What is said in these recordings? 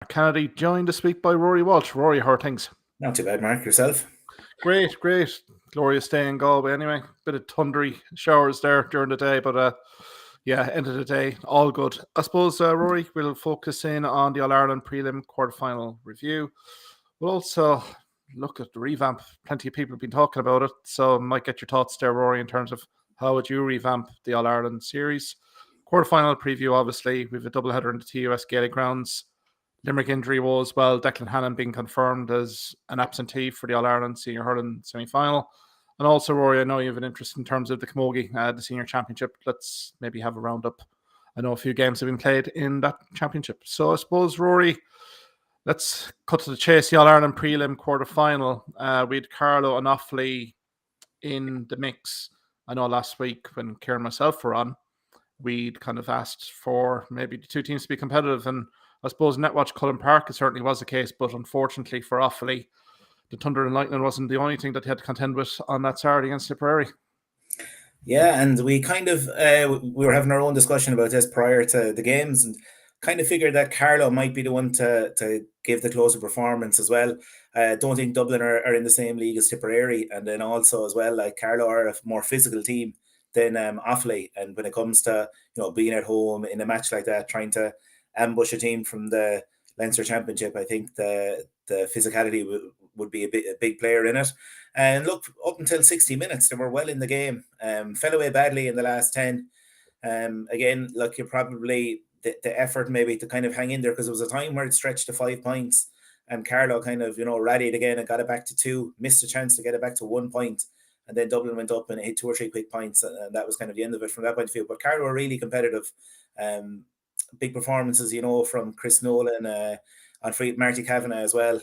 Kennedy, joined this week by Rory Walsh. Rory, how are things? Not too bad, Mark. Yourself? Great. Glorious day in Galway anyway. Bit of thundery showers there during the day, but yeah, end of the day, all good. I suppose, Rory, we'll focus in on the All-Ireland prelim quarterfinal review. We'll also look at the revamp. Plenty of people have been talking about it, so I might get your thoughts there, Rory, in terms of how would you revamp the All-Ireland series. Quarterfinal preview, obviously. We have a doubleheader in the TUS Gaelic grounds. Limerick injury was, well, Declan Hannon being confirmed as an absentee for the All-Ireland Senior Hurling semi-final. And also, Rory, I know you have an interest in terms of the Camogie, the Senior Championship. Let's maybe have a roundup. I know a few games have been played in that championship. So I suppose, Rory, let's cut to the chase. The All-Ireland prelim quarter-final. We had Carlo and Offaly in the mix. I know last week when Kieran and myself were on, we'd kind of asked for maybe the two teams to be competitive, and I suppose Netwatch Cullen Park, it certainly was the case, but unfortunately for Offaly, the Thunder and Lightning wasn't the only thing that they had to contend with on that Saturday against Tipperary. Yeah, and we kind of we were having our own discussion about this prior to the games, and kind of figured that Carlo might be the one to give the closer performance as well. Don't think Dublin are in the same league as Tipperary, and then also as well, like Carlo are a more physical team than Offaly, and when it comes to being at home in a match like that, trying to ambush a team from the Leinster Championship, I think the physicality would be a big player in it. And look, up until 60 minutes, they were well in the game. Fell away badly in the last 10. Again, look, you probably the effort maybe to kind of hang in there, because there was a time where it stretched to 5 points, and Carlo kind of rallied again and got it back to 2, missed a chance to get it back to 1 point, and then Dublin went up and hit 2 or 3 quick points, and that was kind of the end of it from that point of view. But Carlo were really competitive. Big performances, from Chris Nolan, on free Marty Kavanagh as well.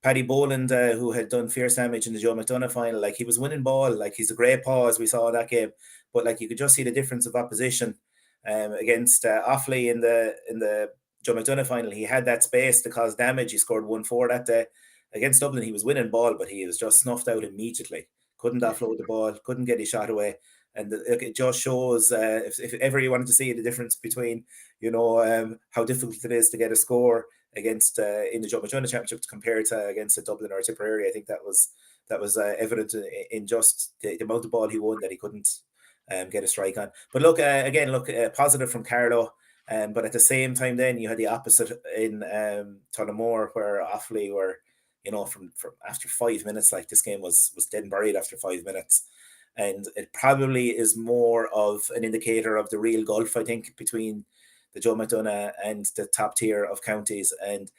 Paddy Boland, who had done fierce damage in the Joe McDonagh final, like he was winning ball, like he's a great paw as we saw in that game, but like you could just see the difference of opposition against Offaly in the Joe McDonagh final. He had that space to cause damage. He scored 1-4 that day. Against Dublin, he was winning ball, but he was just snuffed out immediately. Couldn't offload the ball, couldn't get his shot away. And it just shows, if ever you wanted to see the difference between, how difficult it is to get a score against in the Joe McDonagh Championship compared to against a Dublin or a Tipperary. I think that was evident in just the amount of ball he won, that he couldn't get a strike on. But look, positive from Carlo. But at the same time, then you had the opposite in Tullamore, where Offaly were, from after 5 minutes, like this game was dead and buried after 5 minutes. And it probably is more of an indicator of the real gulf, I think, between the Joe McDonagh and the top tier of counties. And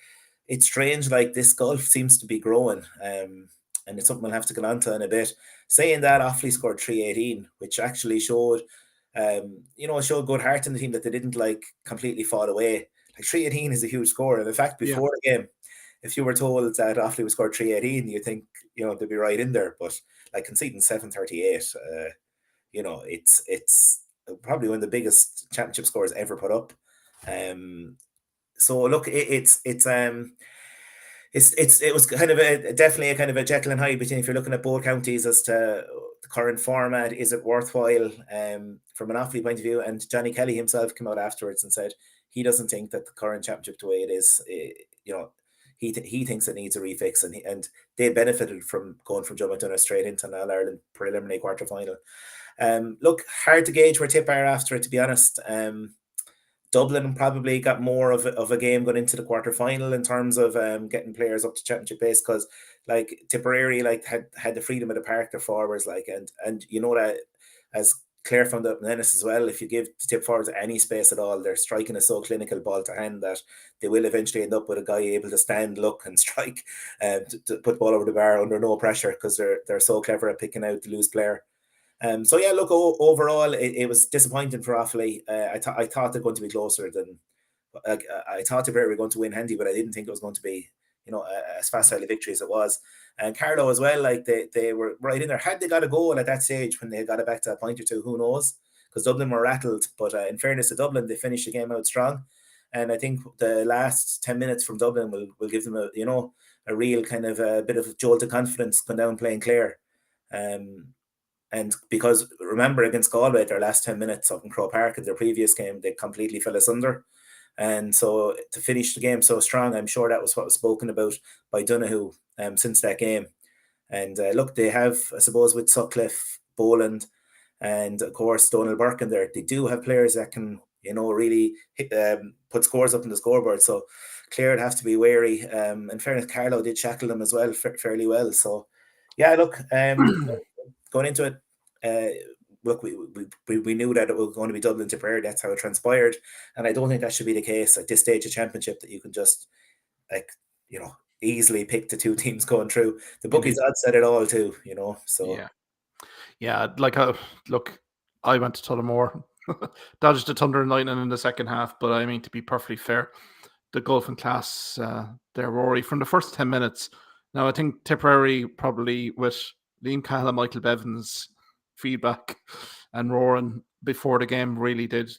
it's strange, like this gulf seems to be growing. And it's something we'll have to get on to in a bit. Saying that, Offaly scored 318, which actually showed, showed good heart in the team, that they didn't like completely fall away. Like 318 is a huge score. And in fact, before the game, if you were told that Offaly would score 318, you think, they'd be right in there. But like conceding 738, it's probably one of the biggest championship scores ever put up. So look, it was kind of definitely a kind of a Jekyll and Hyde between, if you're looking at both counties, as to the current format, is it worthwhile from an Offaly point of view. And Johnny Kelly himself came out afterwards and said he doesn't think that the current championship, the way it is, he thinks it needs a refix, and they benefited from going from Joe McDonagh straight into an All-Ireland preliminary quarter-final. Look, hard to gauge where Tip are after it, to be honest. Dublin probably got more of a game going into the quarter-final in terms of getting players up to championship pace, because like Tipperary had the freedom of the park, their forwards, and that, as Claire found out in Ennis as well, if you give the Tip forwards any space at all, their striking is so clinical, ball to hand, that they will eventually end up with a guy able to stand, look and strike, to put the ball over the bar under no pressure, because they're so clever at picking out the loose player. So yeah, look, overall, it was disappointing for Offaly. I thought they're going to be closer than I thought they were going to win handy, but I didn't think it was going to be, as fast a victory as it was. And Carlo as well, like they were right in there. Had they got a goal at that stage, when they got it back to a point or two, who knows? Because Dublin were rattled. But in fairness to Dublin, they finished the game out strong. And I think the last 10 minutes from Dublin will give them a real kind of a bit of a jolt of confidence going down playing Clare. And because remember, against Galway, their last 10 minutes up in Croke Park in their previous game, they completely fell asunder. And so to finish the game so strong, I'm sure that was what was spoken about by Donoghue since that game. And look, they have, I suppose, with Sutcliffe, Boland, and of course Donald Burke in there, they do have players that can, really put scores up in the scoreboard. So Clare would have to be wary. In fairness, Carlo did shackle them as well fairly well. So yeah, look, going into it, look, we knew that it was going to be Dublin Tipperary. That's how it transpired, and I don't think that should be the case at this stage of championship, that you can just like easily pick the two teams going through. The bookies Indeed. odds said it all too, So Yeah. Like look, I went to Tullamore, dodged the Thunder and Lightning in the second half, but I mean, to be perfectly fair, the golfing class there, Rory, from the first 10 minutes. Now, I think Tipperary probably with Liam Cahill and Michael Bevan's feedback and roaring before the game really did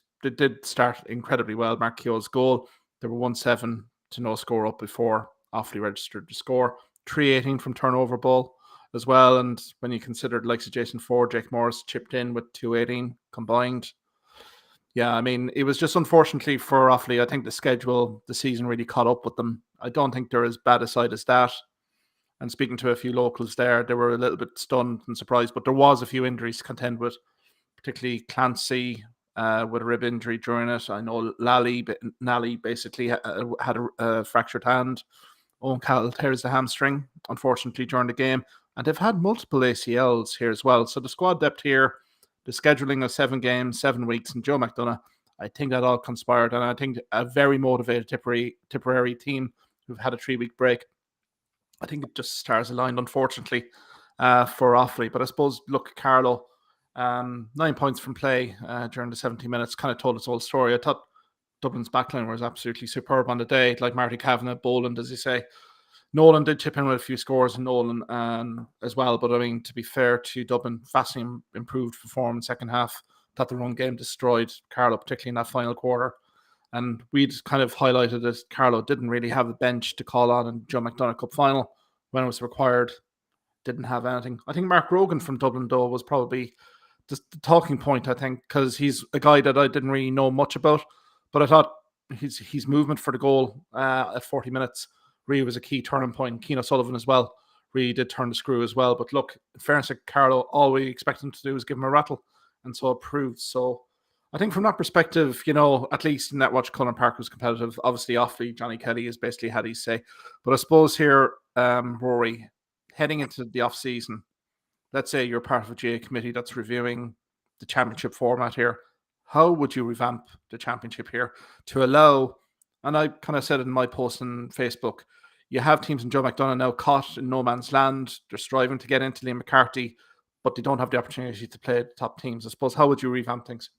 start incredibly well. Mark Keogh's goal, they were 1-7 to no score up before Offaly registered the score. 3-18 from turnover ball as well. And when you consider the likes of Jason Ford, Jake Morris chipped in with 2-18 combined. Yeah, I mean, it was just unfortunately for Offaly, I think the season really caught up with them. I don't think they're as bad a side as that. And speaking to a few locals there, they were a little bit stunned and surprised, but there was a few injuries to contend with, particularly Clancy with a rib injury during it. I know Nally basically had a fractured hand. Owen Cattle tears the hamstring, unfortunately, during the game. And they've had multiple ACLs here as well. So the squad depth here, the scheduling of 7 games, 7 weeks, and Joe McDonough, I think that all conspired. And I think a very motivated Tipperary team who've had a 3-week break. I think it just stars aligned, unfortunately, for Offaly. But I suppose, look, Carlo, 9 points from play during the 70 minutes kind of told its whole story. I thought Dublin's backline was absolutely superb on the day, like Marty Kavanagh, Boland, as you say. Nolan did chip in with a few scores, and Nolan as well. But I mean, to be fair to Dublin, vastly improved performance second half. Thought the run game destroyed Carlo, particularly in that final quarter. And we'd kind of highlighted that Carlo didn't really have a bench to call on in Joe McDonough Cup final when it was required. Didn't have anything. I think Mark Rogan from Dublin, though, was probably the talking point, I think, because he's a guy that I didn't really know much about. But I thought his movement for the goal at 40 minutes really was a key turning point. Keane O'Sullivan as well really did turn the screw as well. But look, in fairness to Carlo, all we expect him to do is give him a rattle. And so it proved. So I think from that perspective, at least in that watch, Cullen Park was competitive. Obviously, Offaly, Johnny Kelly has basically had his say. But I suppose here, Rory, heading into the off-season, let's say you're part of a GA committee that's reviewing the championship format here. How would you revamp the championship here to allow, and I kind of said it in my post on Facebook, you have teams in Joe McDonough now caught in no man's land. They're striving to get into Liam McCarthy, but they don't have the opportunity to play the top teams. I suppose, how would you revamp things?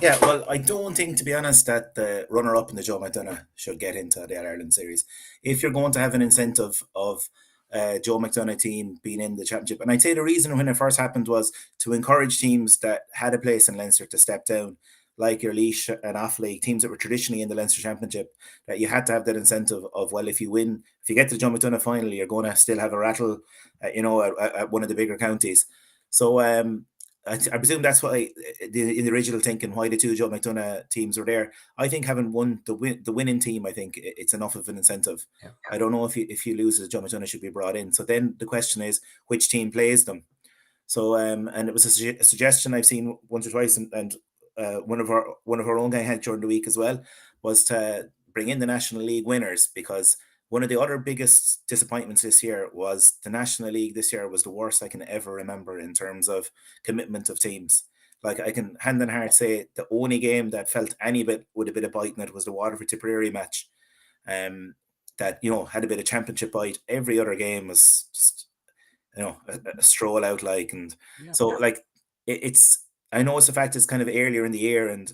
Yeah, well, I don't think, to be honest, that the runner-up in the Joe McDonough should get into the All-Ireland series. If you're going to have an incentive of Joe McDonough team being in the championship, and I'd say the reason when it first happened was to encourage teams that had a place in Leinster to step down, like your Laois and Offaly, teams that were traditionally in the Leinster Championship, that you had to have that incentive of, well, if you win, if you get to the Joe McDonough final, you're going to still have a rattle, at one of the bigger counties. So I presume that's why in the original thinking why the two Joe McDonough teams were there. I think having won the winning team, I think it's enough of an incentive. Yeah. I don't know if you lose, Joe McDonough should be brought in. So then the question is which team plays them. So and it was a suggestion I've seen once or twice, and one of our own guy had during the week as well, was to bring in the National League winners, because one of the other biggest disappointments this year was the National League this year was the worst I can ever remember in terms of commitment of teams. Like, I can hand on heart say the only game that felt any bit with a bit of bite in it was the Waterford Tipperary match. That had a bit of championship bite. Every other game was just a stroll out, like, and so like it's. I know it's the fact it's kind of earlier in the year and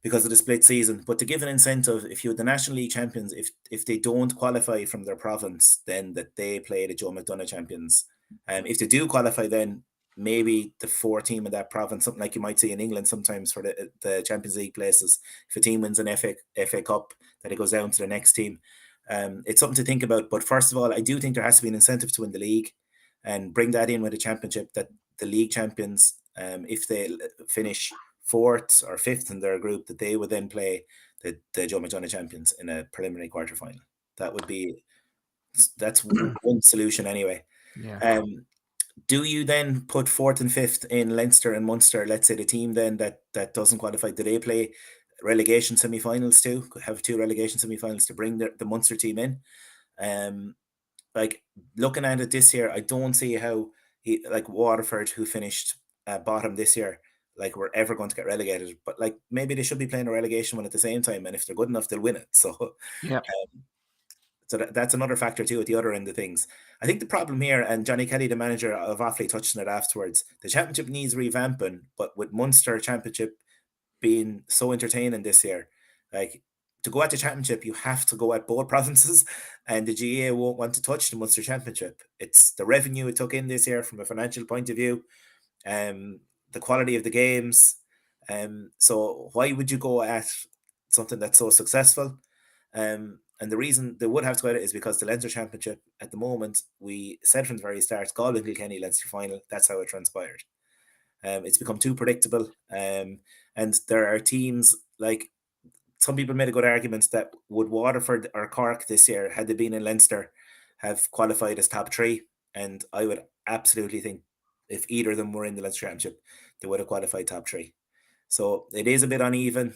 because of the split season, but to give an incentive, if you're the National League champions, if they don't qualify from their province, then that they play the Joe McDonough champions. If they do qualify, then maybe the 4 team in that province, something like you might see in England sometimes for the Champions League places. If a team wins an FA Cup, that it goes down to the next team. It's something to think about. But first of all, I do think there has to be an incentive to win the league and bring that in with the championship, that the league champions, if they finish 4th or 5th in their group, that they would then play the Joe McDonagh champions in a preliminary quarter final. That's one solution anyway. Yeah. Do you then put fourth and fifth in Leinster and Munster? Let's say the team then that doesn't qualify, do they play relegation semi-finals too? Could have 2 relegation semi-finals to bring the Munster team in. Like looking at it this year, I don't see how like Waterford, who finished bottom this year, like we're ever going to get relegated. But like maybe they should be playing a relegation one at the same time, and if they're good enough, they'll win it. So Yeah. that's another factor too at the other end of things. I think the problem here, and Johnny Kelly, the manager of Offaly, touched on it afterwards, the championship needs revamping, but with Munster championship being so entertaining this year, like to go at the championship, you have to go at both provinces, and the GAA won't want to touch the Munster championship. It's the revenue it took in this year from a financial point of view, the quality of the games. So why would you go at something that's so successful? And the reason they would have to go at it is because the Leinster Championship at the moment, we said from the very start, Galway Kilkenny Leinster final. That's how it transpired. It's become too predictable. And there are teams like some people made a good argument that would Waterford or Cork this year, had they been in Leinster, have qualified as top 3. And I would absolutely think if either of them were in the Leinster Championship, they would have qualified top 3. So it is a bit uneven.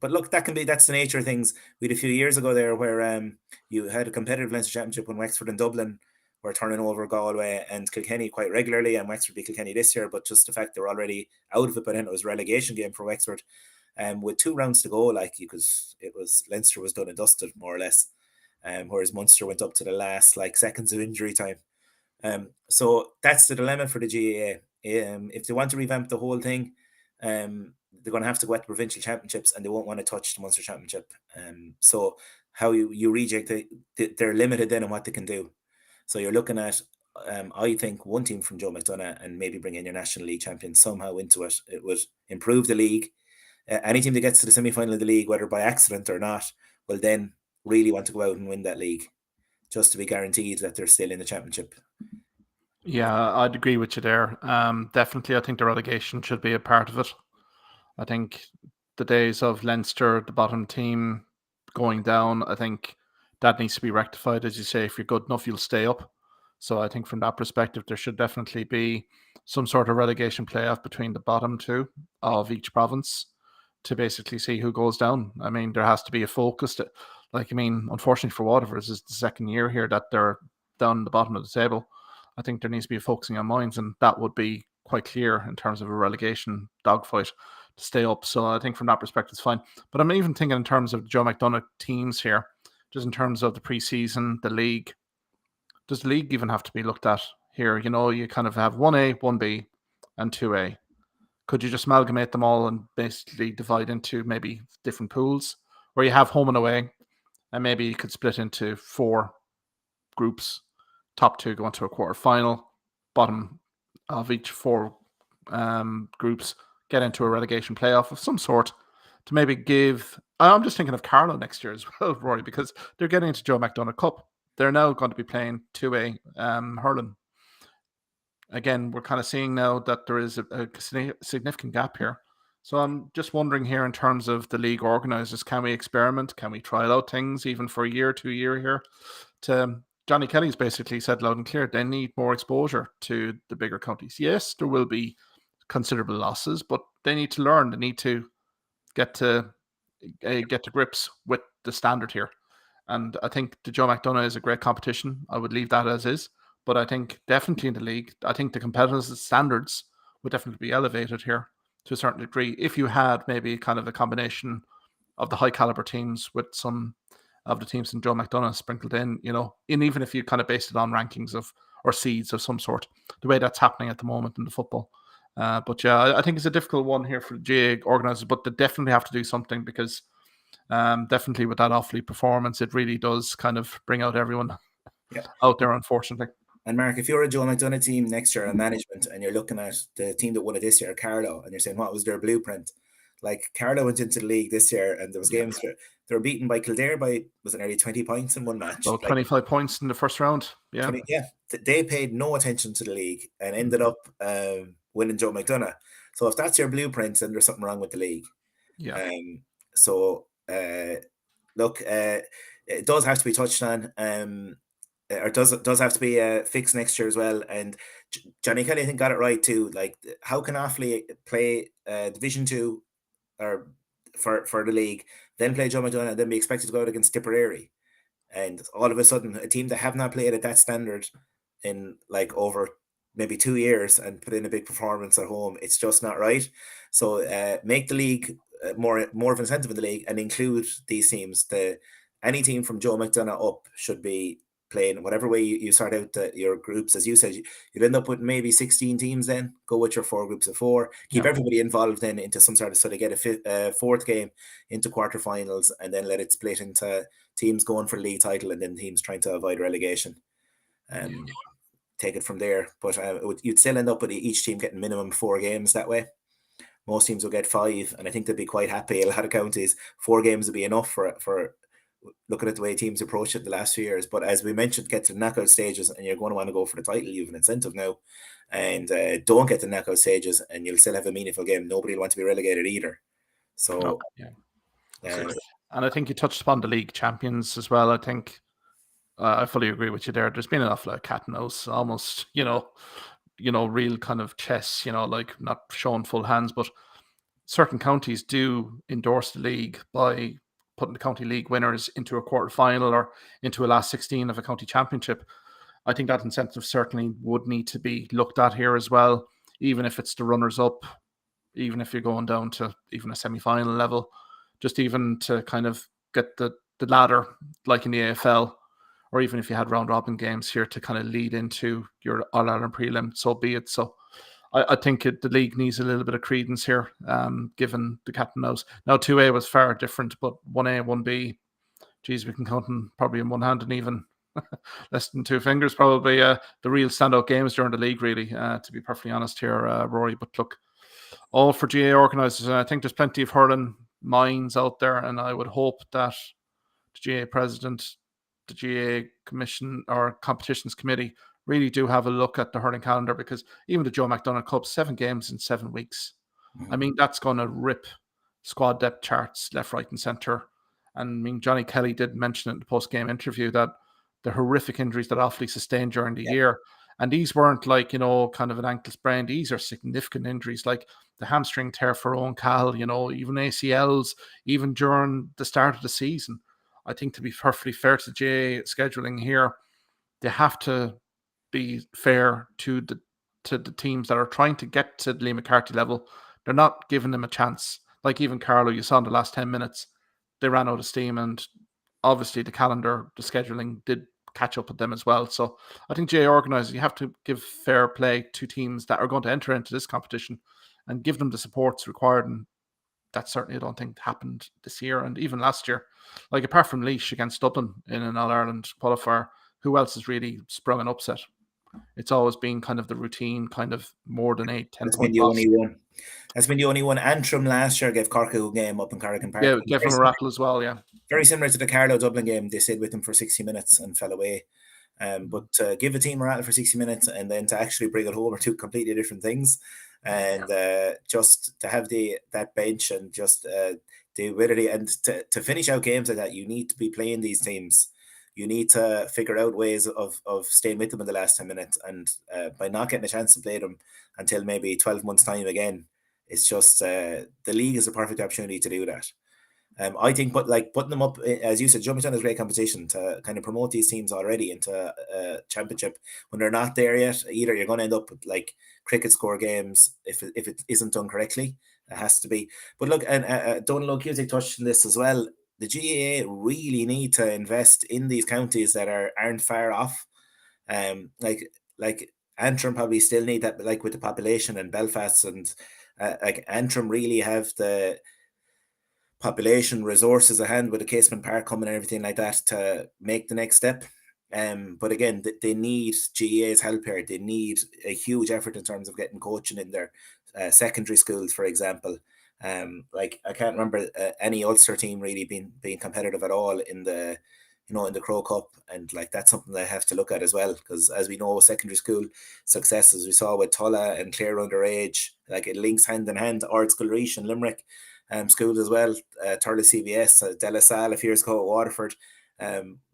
But look, that's the nature of things. We had a few years ago there where you had a competitive Leinster Championship when Wexford and Dublin were turning over Galway and Kilkenny quite regularly, and Wexford beat Kilkenny this year, but just the fact they were already out of it, but then it was a relegation game for Wexford. With 2 rounds to go, like Leinster was done and dusted more or less, whereas Munster went up to the last like seconds of injury time. So that's the dilemma for the GAA. If they want to revamp the whole thing, they're going to have to go at the provincial championships, and they won't want to touch the Munster Championship. So how you reject they're limited then on what they can do. So you're looking at, I think, one team from Joe McDonagh and maybe bring in your National League champion somehow into it. It would improve the league. Any team that gets to the semi-final of the league, whether by accident or not, will then really want to go out and win that league, just to be guaranteed that they're still in the championship. Yeah, I'd agree with you there. Definitely, I think the relegation should be a part of it. I think the days of Leinster, the bottom team, going down, I think that needs to be rectified. As you say, if you're good enough, you'll stay up. So I think from that perspective, there should definitely be some sort of relegation playoff between the bottom 2 of each province to basically see who goes down. I mean, there has to be a focus. Unfortunately for Waterford, this is the second year here that they're down the bottom of the table. I think there needs to be a focusing on mines, and that would be quite clear in terms of a relegation dogfight to stay up. So I think from that perspective, it's fine. But I'm even thinking in terms of Joe McDonagh teams here, just in terms of the preseason, the league. Does the league even have to be looked at here? You kind of have 1A, 1B, and 2A. Could you just amalgamate them all and basically divide into maybe different pools where you have home and away, and maybe you could split into 4 groups, top 2 go into a quarter final, bottom of each 4 groups get into a relegation playoff of some sort to maybe give. I'm just thinking of Carlow next year as well, Rory, because they're getting into Joe McDonagh Cup. They're now going to be playing 2A hurling. Again, we're kind of seeing now that there is a significant gap here. So I'm just wondering here in terms of the league organisers, can we experiment? Can we try out things even for a year, 2 year here? Johnny Kelly's basically said loud and clear, they need more exposure to the bigger counties. Yes, there will be considerable losses, but they need to learn. They need to get to grips with the standard here. And I think the Joe McDonagh is a great competition. I would leave that as is. But I think definitely in the league, I think the competitive standards would definitely be elevated here to a certain degree. If you had maybe kind of a combination of the high caliber teams with some of the teams in Joe McDonagh sprinkled in, and even if you kind of based it on rankings or seeds of some sort, the way that's happening at the moment in the football. But yeah, I think it's a difficult one here for the GAA organisers, but they definitely have to do something because definitely with that Offaly performance, it really does kind of bring out everyone out there, unfortunately. And Mark, if you're a Joe McDonagh team next year in management and you're looking at the team that won it this year, Carlow, and you're saying, what was their blueprint? Like Carlow went into the league this year and there was games where they were beaten by Kildare by, was it nearly 20 points in one match? About 25 points in the first round. Yeah. They paid no attention to the league and ended up winning Joe McDonagh. So if that's your blueprint, then there's something wrong with the league. Yeah. So look, it does have to be touched on. Or does have to be fixed next year as well. And Johnny Kelly, I think, got it right too. Like, how can Offaly play Division 2 or for the league, then play Joe McDonagh, and then be expected to go out against Tipperary? And all of a sudden, a team that have not played at that standard in like over maybe 2 years and put in a big performance at home, it's just not right. So make the league more of an incentive in the league and include these teams. Any team from Joe McDonagh up should be playing whatever way you sort out your groups. As you said, you'd end up with maybe 16 teams. Then go with your 4 groups of 4. Keep everybody involved then into some sort of, so they get a fourth game into quarterfinals, and then let it split into teams going for the league title and then teams trying to avoid relegation. Take it from there. But you'd still end up with each team getting minimum 4 games that way. Most teams will get 5, and I think they'd be quite happy. A lot of counties, 4 games would be enough for looking at the way teams approach it the last few years. But as we mentioned, get to the knockout stages and you're going to want to go for the title. You have an incentive now. And don't get to the knockout stages and you'll still have a meaningful game. Nobody will want to be relegated either. So, and I think you touched upon the league champions as well. I think I fully agree with you there. There's been an awful lot of cat and mouse, almost, real kind of chess, like not showing full hands, but certain counties do endorse the league by putting the county league winners into a quarter final or into a last 16 of a county championship. I think that incentive certainly would need to be looked at here as well, even if it's the runners up, even if you're going down to even a semi-final level, just even to kind of get the ladder like in the AFL, or even if you had round robin games here to kind of lead into your All-Ireland prelim, so be it. So I think the league needs a little bit of credence here, given the cat and mouse. Now, 2A was far different, but 1A, 1B, geez, we can count them probably in one hand and even less than 2 fingers, probably the real standout games during the league, really, to be perfectly honest here, Rory. But look, all for GA organisers. I think there's plenty of hurling minds out there, and I would hope that the GA president, the GA commission or competitions committee really do have a look at the hurling calendar, because even the Joe McDonagh Cup, 7 games in 7 weeks. I mean, that's going to rip squad depth charts left, right, and centre. And I mean, Johnny Kelly did mention in the post-game interview that the horrific injuries that Offaly sustained during the year, and these weren't like, kind of an ankle sprain. These are significant injuries, like the hamstring tear for Owen Cal, even ACLs, even during the start of the season. I think, to be perfectly fair to GA scheduling here, they have to be fair to the teams that are trying to get to the Lee McCarthy level. They're not giving them a chance. Like even Carlow, you saw in the last 10 minutes, they ran out of steam, and obviously the calendar, the scheduling did catch up with them as well. So I think GA organisers, you have to give fair play to teams that are going to enter into this competition and give them the supports required. And that certainly I don't think happened this year, and even last year. Like, apart from Laois against Dublin in an All-Ireland qualifier, who else has really sprung an upset? It's always been kind of the routine, kind of more than 8-10 That's point been the loss. only one. That's been the only one. Antrim last year gave Cork a game up in Carrigan Park. Yeah, gave them a rattle as well, yeah. Very similar to the Carlow Dublin game. They stayed with them for 60 minutes and fell away. But to give a team a rattle for 60 minutes and then to actually bring it home are 2 completely different things. And just to have that bench and just the ability and to finish out games like that, you need to be playing these teams. You need to figure out ways of staying with them in the last 10 minutes. And by not getting a chance to play them until maybe 12 months' time again, it's just the league is a perfect opportunity to do that. I think, but like putting them up, as you said, Joe McDonagh is a great competition to kind of promote these teams already into a championship. When they're not there yet, either you're going to end up with like cricket score games if it isn't done correctly. It has to be. But look, and Donald O'Cusick touched on this as well. The GAA really need to invest in these counties that aren't far off. Like Antrim probably still need that, like with the population, and Belfast and like Antrim really have the population resources at hand with the Casement Park coming and everything like that to make the next step. But again, they need GAA's help here. They need a huge effort in terms of getting coaching in their secondary schools, for example. Like I can't remember any Ulster team really being competitive at all in the in the Crow Cup, and like that's something they have to look at as well, because as we know, secondary school successes we saw with Tulla and Clare underage, like it links hand in hand. Ard School Reach in Limerick, schools as well. Thurles CBS, De La Salle a few years ago at Waterford,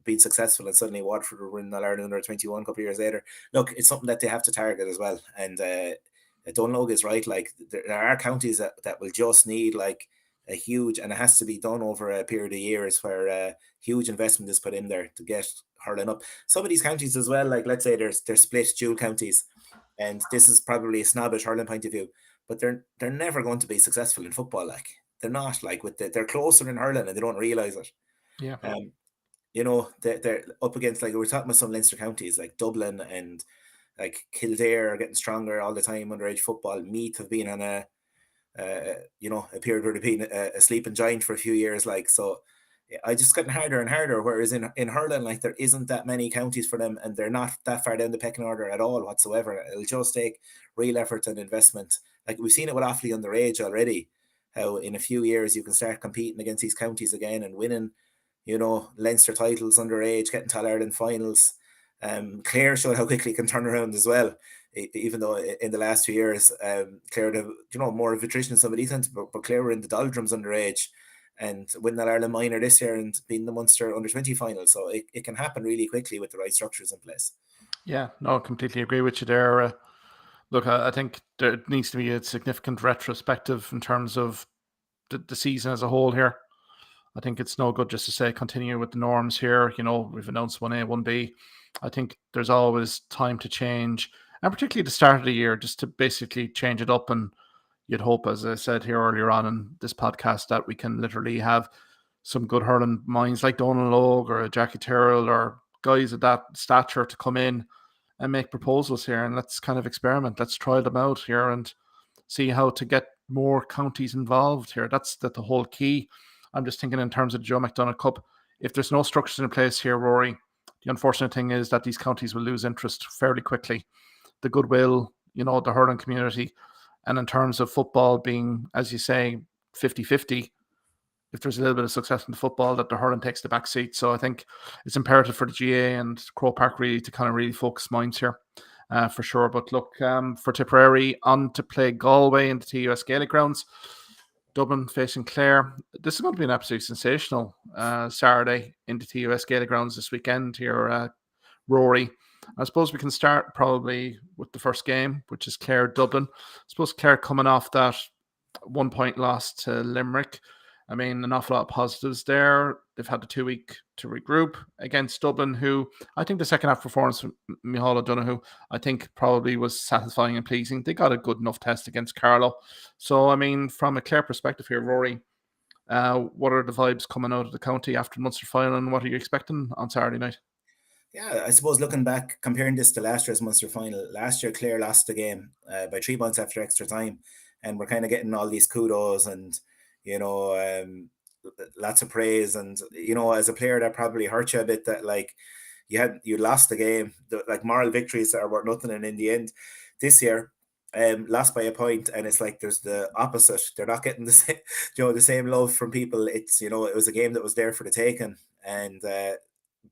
being successful, and suddenly Waterford were winning All Ireland under 21 a couple of years later. Look, it's something that they have to target as well. And Dunlog is right. Like there are counties that will just need like a huge, and it has to be done over a period of years where huge investment is put in there to get hurling up. Some of these counties as well, like let's say they're split dual counties, and this is probably a snobbish hurling point of view, but they're never going to be successful in football. Like they're not like they're closer in hurling and they don't realize it. Yeah. They're up against, like we were talking about, some Leinster counties like Dublin and like Kildare are getting stronger all the time. Underage football, Meath have been on a period where they've been a sleeping giant for a few years. Like so, I just getting harder and harder. Whereas in hurling, like there isn't that many counties for them, and they're not that far down the pecking order at all whatsoever. It'll just take real effort and investment. Like we've seen it with Offaly underage already. How in a few years you can start competing against these counties again and winning, Leinster titles underage, getting to All Ireland finals. Clare showed how quickly it can turn around as well. Even though in the last 2 years, Clare had more of attrition in some of these things, but Clare were in the doldrums underage and winning that Ireland minor this year and being the Munster under 20 final. So it can happen really quickly with the right structures in place. Yeah, no, completely agree with you there. Look, I think there needs to be a significant retrospective in terms of the season as a whole here. I think it's no good just to say continue with the norms here. We've announced 1A, 1B. I think there's always time to change, and particularly the start of the year, just to basically change it up. And you'd hope, as I said here earlier on in this podcast, that we can literally have some good hurling minds like Donald Logue or Jackie Tyrrell or guys of that stature to come in and make proposals here, and let's kind of experiment. Let's try them out here and see how to get more counties involved here. That's the whole key. I'm just thinking in terms of the Joe McDonagh Cup. If there's no structures in place here, Rory, the unfortunate thing is that these counties will lose interest fairly quickly. The goodwill, the hurling community, and in terms of football being, as you say, 50-50, if there's a little bit of success in the football, that the hurling takes the back seat. So I think it's imperative for the GA and Croke Park really to kind of really focus minds here. For sure. But look, for Tipperary, on to play Galway in the TUS Gaelic grounds. Dublin facing Clare. This is going to be an absolutely sensational Saturday in the TUS Gaelic grounds this weekend here, Rory. I suppose we can start probably with the first game, which is Clare-Dublin. I suppose Clare coming off that 1 point loss to Limerick. I mean, an awful lot of positives there. They've had the 2 week to regroup against Dublin, who I think the second half performance from Micheál O'Donoghue, I think probably was satisfying and pleasing. They got a good enough test against Carlow. So, I mean, from a Clare perspective here, Rory, what are the vibes coming out of the county after the Munster final, and what are you expecting on Saturday night? Yeah, I suppose looking back, comparing this to last year's Munster final, last year Clare lost the game by 3 points after extra time, and we're kind of getting all these kudos and lots of praise, and as a player that probably hurt you a bit that like you lost the game, like moral victories that are worth nothing, and in the end, this year. Lost by a point, and it's like there's the opposite. They're not getting the same, the same love from people. It's it was a game that was there for the taking, and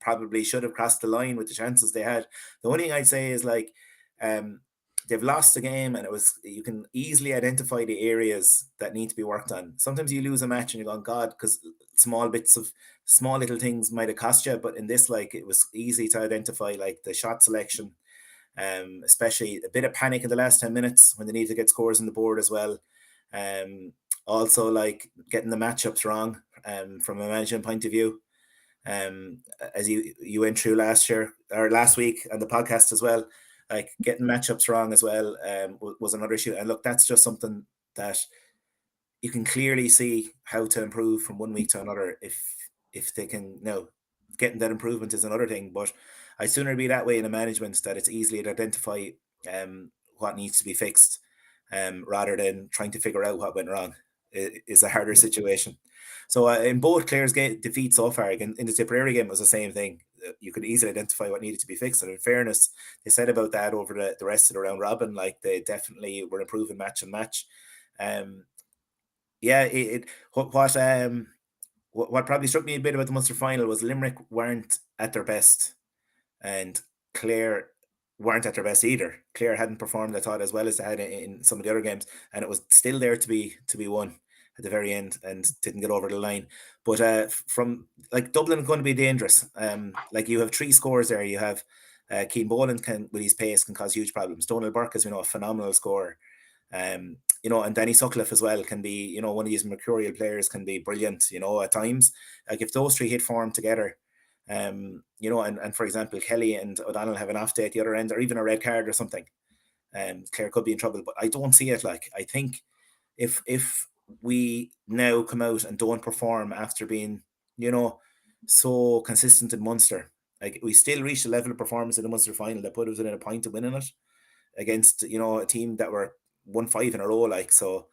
probably should have crossed the line with the chances they had. The only thing I'd say is like they've lost the game, and you can easily identify the areas that need to be worked on. Sometimes you lose a match and you're going, God, because small little things might have cost you, but in this, like, it was easy to identify, like the shot selection, especially a bit of panic in the last 10 minutes when they need to get scores on the board as well. Also, like getting the matchups wrong from a management point of view. As you went through last week on the podcast as well, like getting matchups wrong as well was another issue. And look, that's just something that you can clearly see how to improve from 1 week to another. If they can getting that improvement is another thing. But I'd sooner be that way in a management that it's easily to identify what needs to be fixed rather than trying to figure out what went wrong. It is a harder situation. So in both Clare's defeats so far, in the Tipperary game, it was the same thing. You could easily identify what needed to be fixed. And in fairness, they said about that over the rest of the round robin, like they definitely were improving match and match. What probably struck me a bit about the Munster final was Limerick weren't at their best, and Clare weren't at their best either. Clare hadn't performed, I thought, as well as they had in some of the other games, and it was still there to be won. at the very end and didn't get over the line. But from like Dublin going to be dangerous. Like you have 3 scores there. You have Keane Boland can with his pace can cause huge problems. Donald Burke, as we know, a phenomenal scorer. And Danny Sutcliffe as well can be, one of these mercurial players, can be brilliant, at times. Like if those 3 hit form together, and for example, Kelly and O'Donnell have an off day at the other end, or even a red card or something, Clare could be in trouble. But I don't see it. Like I think if we now come out and don't perform after being, so consistent in Munster, like we still reached a level of performance in the Munster final that put us within a point of winning it against, a team that were 1-5 in a row. Like, so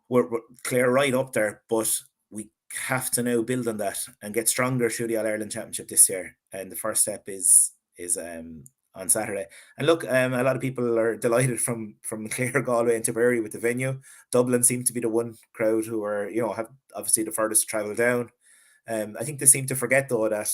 we're Clare right up there, but we have to now build on that and get stronger through the All-Ireland Championship this year. And the first step is on Saturday. And look, a lot of people are delighted from Clare, Galway, and Tipperary with the venue. Dublin seem to be the one crowd who are, have obviously the furthest to travel down. I think they seem to forget though that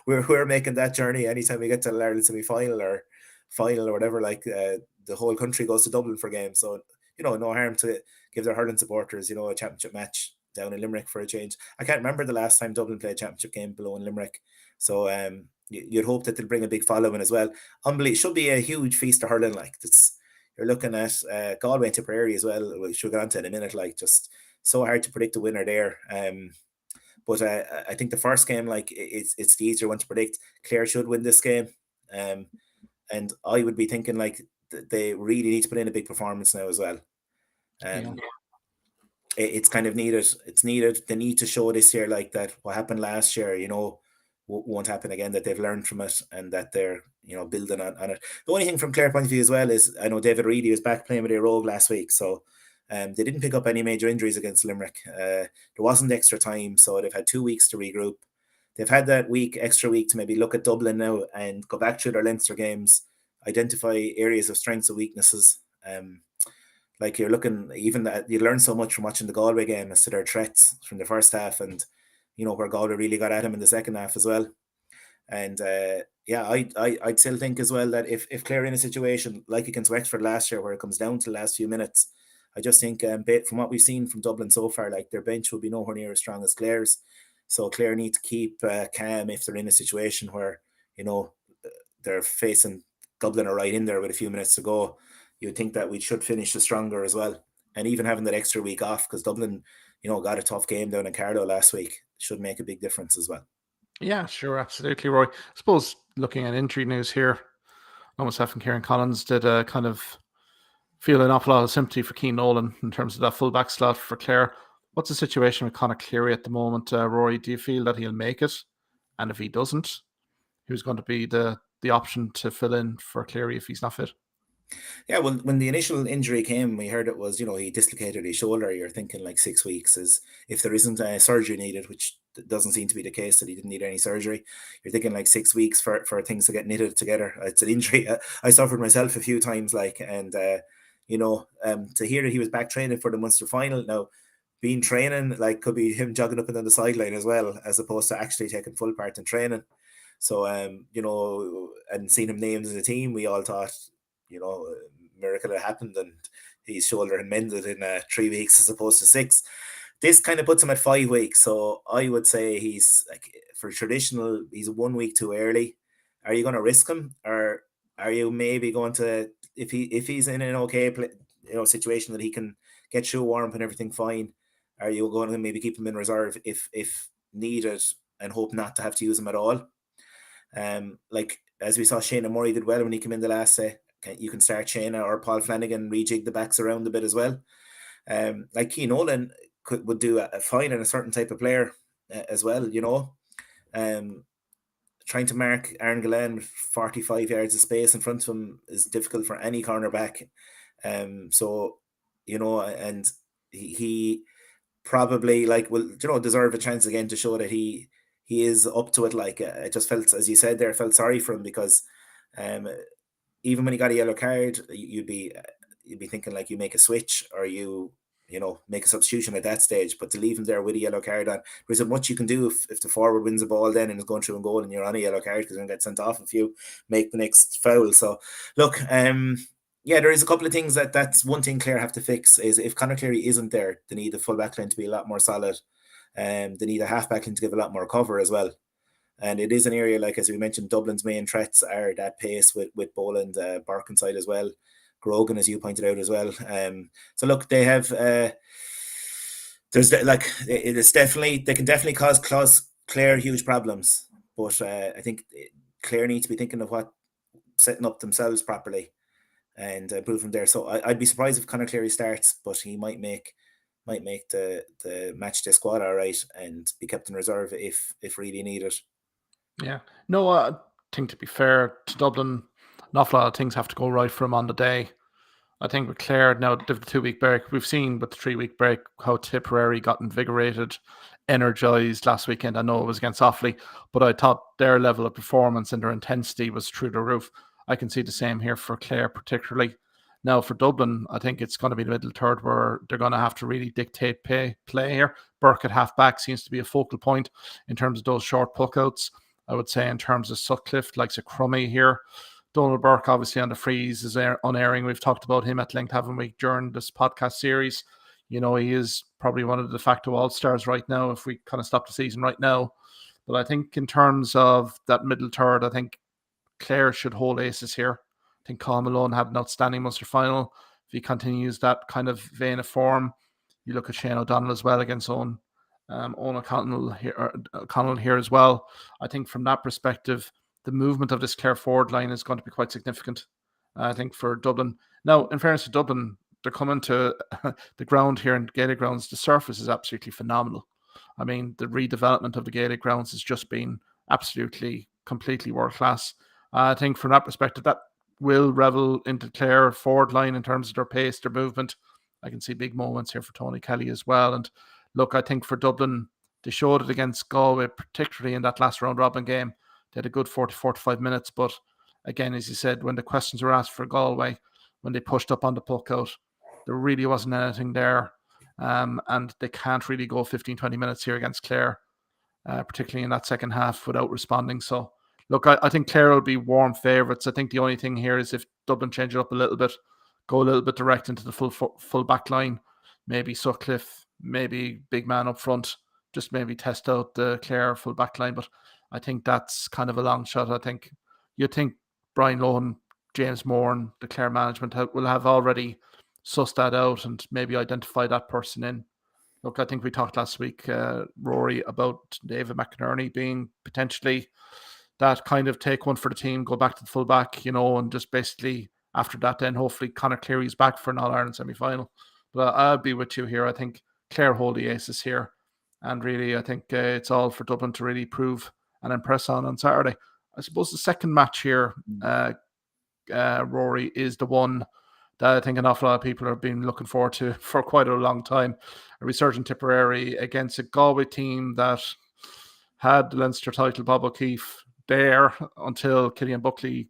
we're making that journey anytime we get to the Ireland semi-final or final or whatever. Like the whole country goes to Dublin for games, so no harm to give their hurling supporters a championship match down in Limerick for a change. I can't remember the last time Dublin played a championship game below in Limerick, so you'd hope that they'll bring a big following as well. Unbelievable, should be a huge feast of hurling. Like you're looking at Galway and Tipperary as well. We should get on to in a minute. Like just so hard to predict the winner there. But I think the first game, like it's the easier one to predict. Clare should win this game, and I would be thinking like they really need to put in a big performance now as well. It's kind of needed. It's needed. They need to show this year like that what happened last year, won't happen again. That they've learned from it and that they're building on it. The only thing from Clare point of view as well is I know David Reedy was back playing with a rogue last week, so. They didn't pick up any major injuries against Limerick. There wasn't extra time, so they've had 2 weeks to regroup. They've had that extra week to maybe look at Dublin now and go back through their Leinster games, identify areas of strengths and weaknesses. Like you're looking, even that you learn so much from watching the Galway game as to their threats from the first half, and where Galway really got at him in the second half as well. And I'd still think as well that if Clare in a situation like against Wexford last year, where it comes down to the last few minutes, I just think from what we've seen from Dublin so far, like their bench will be nowhere near as strong as Clare's. So Clare need to keep calm if they're in a situation where they're facing Dublin are right in there with a few minutes to go. You'd think that we should finish the stronger as well, and even having that extra week off because Dublin, got a tough game down in Carlow last week, should make a big difference as well. Yeah, sure, absolutely, Roy. I suppose looking at injury news here, almost having Kieran Collins did kind of feel an awful lot of sympathy for Keane Nolan in terms of that full-back slot for Clare. What's the situation with Conor Cleary at the moment, Rory? Do you feel that he'll make it? And if he doesn't, who's going to be the option to fill in for Cleary if he's not fit? Yeah, well, when the initial injury came, we heard it was, he dislocated his shoulder. You're thinking like 6 weeks is if there isn't a surgery needed, which doesn't seem to be the case, that he didn't need any surgery. You're thinking like 6 weeks for things to get knitted together. It's an injury I suffered myself a few times, like, and to hear that he was back training for the Munster final now. Being training like could be him jogging up and down the sideline as well, as opposed to actually taking full part in training. So and seeing him named as a team, we all thought, a miracle had happened and his shoulder had mended in 3 weeks as opposed to 6. This kind of puts him at 5 weeks. So I would say he's like for traditional, he's 1 week too early. Are you going to risk him, or are you maybe going to if he's in an okay situation that he can get through warm and everything fine? Are you going to maybe keep him in reserve if needed and hope not to have to use him at all? Like as we saw, Shane Murray did well when he came in the last day. You can start Shane or Paul Flanagan rejig the backs around a bit as well. Like Keane Nolan would do a fine in a certain type of player as well. Trying to mark Aaron Gillen with 45 yards of space in front of him is difficult for any cornerback. So and he probably will deserve a chance again to show that he is up to it. Like I just felt, as you said there, felt sorry for him because even when he got a yellow card, you'd be thinking like you make a switch or you make a substitution at that stage. But to leave him there with a yellow card on, there isn't much you can do if the forward wins a ball then and is going through and goal and you're on a yellow card because you're going to get sent off if you make the next foul. So look, Yeah, there is a couple of things that's one thing Clare have to fix is if Conor Cleary isn't there, they need the full back line to be a lot more solid. They need a half back line to give a lot more cover as well. And it is an area, like as we mentioned, Dublin's main threats are that pace with Boland, Burke inside as well, Grogan, as you pointed out as well. So look, they have like it's definitely they can definitely cause Clare huge problems, but I think Clare need to be thinking of what setting up themselves properly and improve from there. So I'd be surprised if Conor Cleary starts, but he might make the match day squad all right and be kept in reserve if really needed. Yeah. No, I think to be fair to Dublin, an awful lot of things have to go right for him on the day. I think with Clare, now the 2 week break, we've seen with the 3 week break how Tipperary got invigorated, energised last weekend. I know it was against Offaly, but I thought their level of performance and their intensity was through the roof. I can see the same here for Clare, particularly. Now for Dublin, I think it's going to be the middle third where they're going to have to really dictate play here. Burke at half back seems to be a focal point in terms of those short puckouts. I would say in terms of Sutcliffe, like a Crummy here. Donald Burke, obviously, on the freeze is unairing. We've talked about him at length, haven't we, during this podcast series? You know, he is probably one of the de facto all-stars right now if we kind of stop the season right now. But I think in terms of that middle third, I think Clare should hold aces here. I think Colin Malone had an outstanding Munster final. If he continues that kind of vein of form, you look at Shane O'Donnell as well against Owen O'Connell here as well. I think from that perspective, the movement of this Clare forward line is going to be quite significant. I think for Dublin. Now, in fairness to Dublin, they're coming to the ground here in Gaelic grounds. The surface is absolutely phenomenal. I mean, the redevelopment of the Gaelic grounds has just been absolutely, completely world class. I think from that perspective, that will revel into Clare forward line in terms of their pace, their movement. I can see big moments here for Tony Kelly as well. And look, I think for Dublin, they showed it against Galway, particularly in that last round robin game. They had a good 40, 45 minutes. But again, as you said, when the questions were asked for Galway, when they pushed up on the puck out, there really wasn't anything there. And they can't really go 15, 20 minutes here against Clare, particularly in that second half without responding. So, look, I think Clare will be warm favourites. I think the only thing here is if Dublin change it up a little bit, go a little bit direct into the full back line, maybe Sutcliffe, maybe big man up front, just maybe test out the Clare full back line. But I think that's kind of a long shot. I think you'd think Brian Lohan, James Moore, and the Clare management will have already sussed that out and maybe identify that person in. Look, I think we talked last week, Rory, about David McInerney being potentially that kind of take one for the team, go back to the full back, and just basically after that, then hopefully Conor Cleary's back for an All Ireland semi final. But I'll be with you here. I think Clare hold the aces here. And really, I think it's all for Dublin to really prove and impress on Saturday. I suppose the second match here, Rory, is the one that I think an awful lot of people have been looking forward to for quite a long time. A resurgent Tipperary against a Galway team that had the Leinster title, Bob O'Keefe, there until Killian Buckley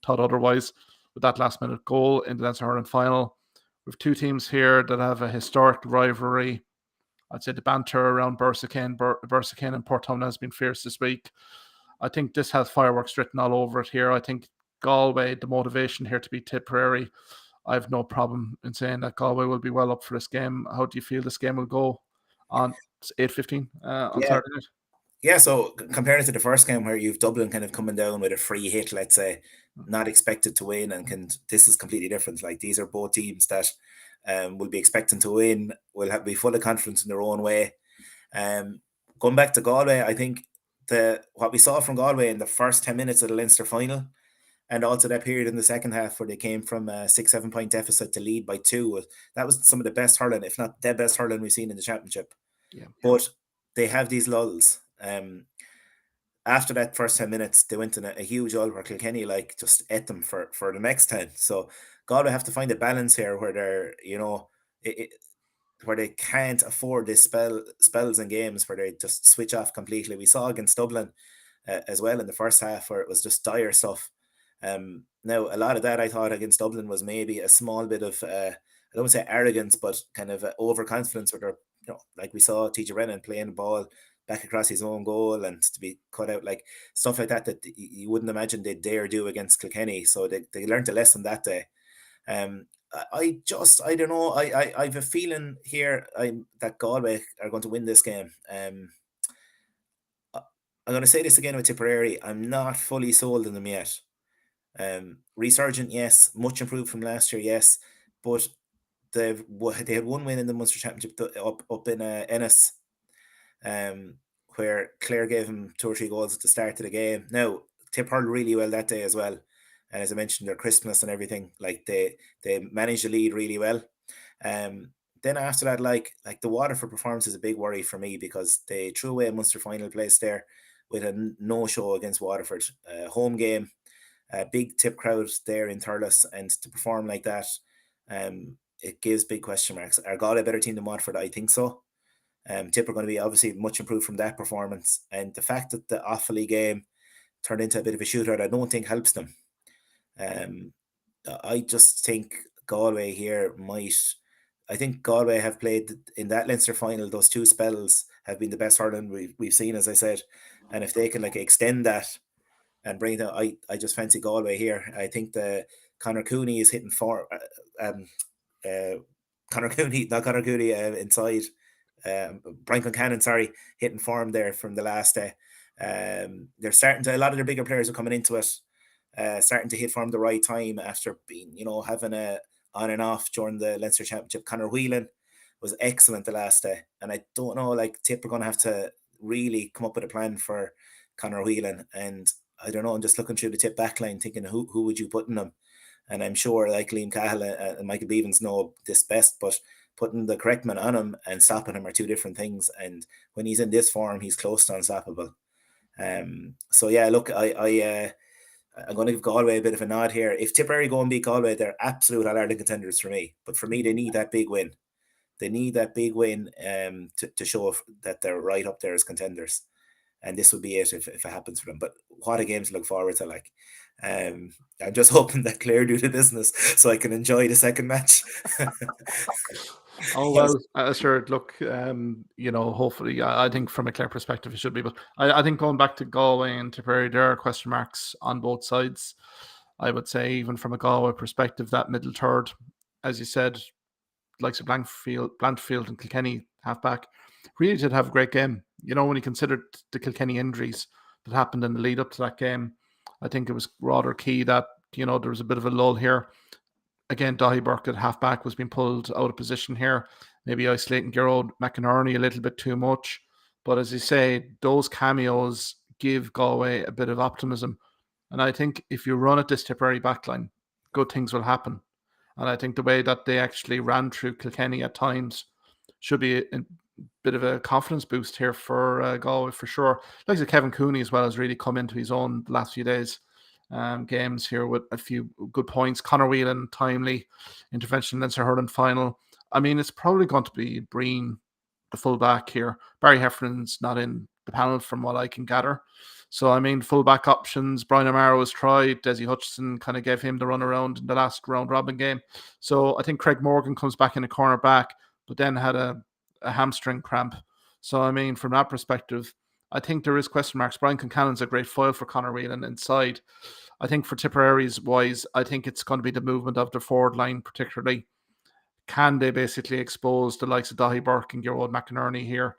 thought otherwise with that last minute goal in the Leinster Hurling final. We've two teams here that have a historic rivalry. I'd say the banter around Bersicane and Porttown has been fierce this week. I think this has fireworks written all over it here. I think Galway, the motivation here to beat Tipperary, I have no problem in saying that Galway will be well up for this game. How do you feel this game will go on 8:15 on Yeah, Saturday night? yeah. So comparing it to the first game where you've Dublin kind of coming down with a free hit, let's say, not expected to win, and this is completely different. Like these are both teams that will be expecting to win, will be full of confidence in their own way. Going back to Galway, I think what we saw from Galway in the first 10 minutes of the Leinster final, and also that period in the second half where they came from a 6-7 point deficit to lead by 2, that was some of the best hurling, if not the best hurling we've seen in the championship. Yeah. But they have these lulls. After that first 10 minutes, they went in a huge lull where Kilkenny just ate them for the next 10. So Galway have to find a balance here where they're, where they can't afford this spells and games where they just switch off completely. We saw against Dublin as well in the first half where it was just dire stuff. Now, a lot of that I thought against Dublin was maybe a small bit of, I don't want to say arrogance, but kind of overconfidence where they're, like we saw TJ Brennan playing the ball back across his own goal and to be cut out, like stuff like that you wouldn't imagine they'd dare do against Kilkenny. So they learned a lesson that day. I don't know. I have a feeling here that Galway are going to win this game. I'm going to say this again with Tipperary. I'm not fully sold on them yet. Resurgent, yes. Much improved from last year, yes. But they had one win in the Munster Championship up in Ennis, um, where Clare gave him 2 or 3 goals at the start of the game. Now, Tip hurled really well that day as well. And as I mentioned, their crispness and everything, like they managed the lead really well. Um, then after that, like the Waterford performance is a big worry for me because they threw away a Munster final place there with a no show against Waterford. Home game, a big Tip crowd there in Thurles, and to perform like that, it gives big question marks. Are God a better team than Waterford? I think so. Tip are going to be obviously much improved from that performance, and the fact that the Offaly game turned into a bit of a shootout, I don't think helps them. Um, I just think Galway here might. I think Galway have played in that Leinster final. Those 2 spells have been the best hurling we've seen, as I said, and if they can like extend that and bring it, I just fancy Galway here. I think the Conor Cooney is hitting for uh, Conor Cooney, not Conor Cooney, inside. Brian Concannon, sorry, hitting form there from the last day. They're starting to, a lot of their bigger players are coming into it, starting to hit form the right time after being, having a on and off during the Leinster Championship. Conor Whelan was excellent the last day, and I don't know, like Tip are going to have to really come up with a plan for Conor Whelan, and I don't know. I'm just looking through the Tip backline, thinking who would you put in them, and I'm sure like Liam Cahill and Michael Beavens know this best, but putting the correct man on him and stopping him are 2 different things. And when he's in this form, he's close to unstoppable. So yeah, look, I'm going to give Galway a bit of a nod here. If Tipperary go and beat Galway, they're absolute All-Ireland contenders for me. But for me, they need that big win. They need that big win to show that they're right up there as contenders. And this would be it if it happens for them. But what a game to look forward to! Like, I'm just hoping that Clare do the business so I can enjoy the second match. Oh Yes. well, sure. Look, hopefully, I think from a Clare perspective, it should be. But I think going back to Galway and Tipperary, there are question marks on both sides. I would say, even from a Galway perspective, that middle third, as you said, likes of Blanchfield and Kilkenny halfback, really did have a great game. When you considered the Kilkenny injuries that happened in the lead up to that game, I think it was rather key that there was a bit of a lull here. Again, Dahi Burke at halfback was being pulled out of position here, maybe isolating Gerard McInerney a little bit too much. But as you say, those cameos give Galway a bit of optimism. And I think if you run at this Tipperary backline, good things will happen. And I think the way that they actually ran through Kilkenny at times should be a bit of a confidence boost here for Galway for sure. Like I said, Kevin Cooney as well has really come into his own the last few days. Games here with a few good points. Conor Whelan, timely intervention, Leinster hurling final. I mean, it's probably going to be Breen, the fullback here. Barry Heffernan's not in the panel from what I can gather. So, I mean, fullback options. Brian O'Mara was tried. Desi Hutchinson kind of gave him the run around in the last round robin game. So, I think Craig Morgan comes back in a corner back, but then had a hamstring cramp. So, I mean, from that perspective, I think there is question marks. Brian Concannon's a great foil for Conor Whelan inside. I think for Tipperary's wise, I think it's going to be the movement of the forward line, particularly. Can they basically expose the likes of Dahi Burke and Gerard McInerney here?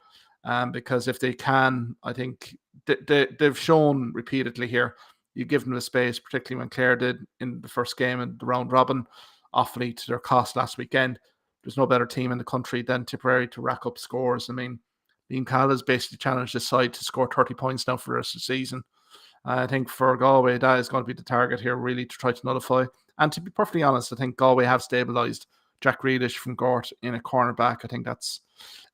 Because if they can, I think they've shown repeatedly here, you give them the space, particularly when Clare did in the first game in the round robin, Offaly to their cost last weekend. There's no better team in the country than Tipperary to rack up scores. I mean, Liam Cahill has basically challenged his side to score 30 points now for the rest of the season. I think for Galway, that is going to be the target here, really, to try to nullify. And to be perfectly honest, I think Galway have stabilised Jack Grealish from Gort in a cornerback. I think that's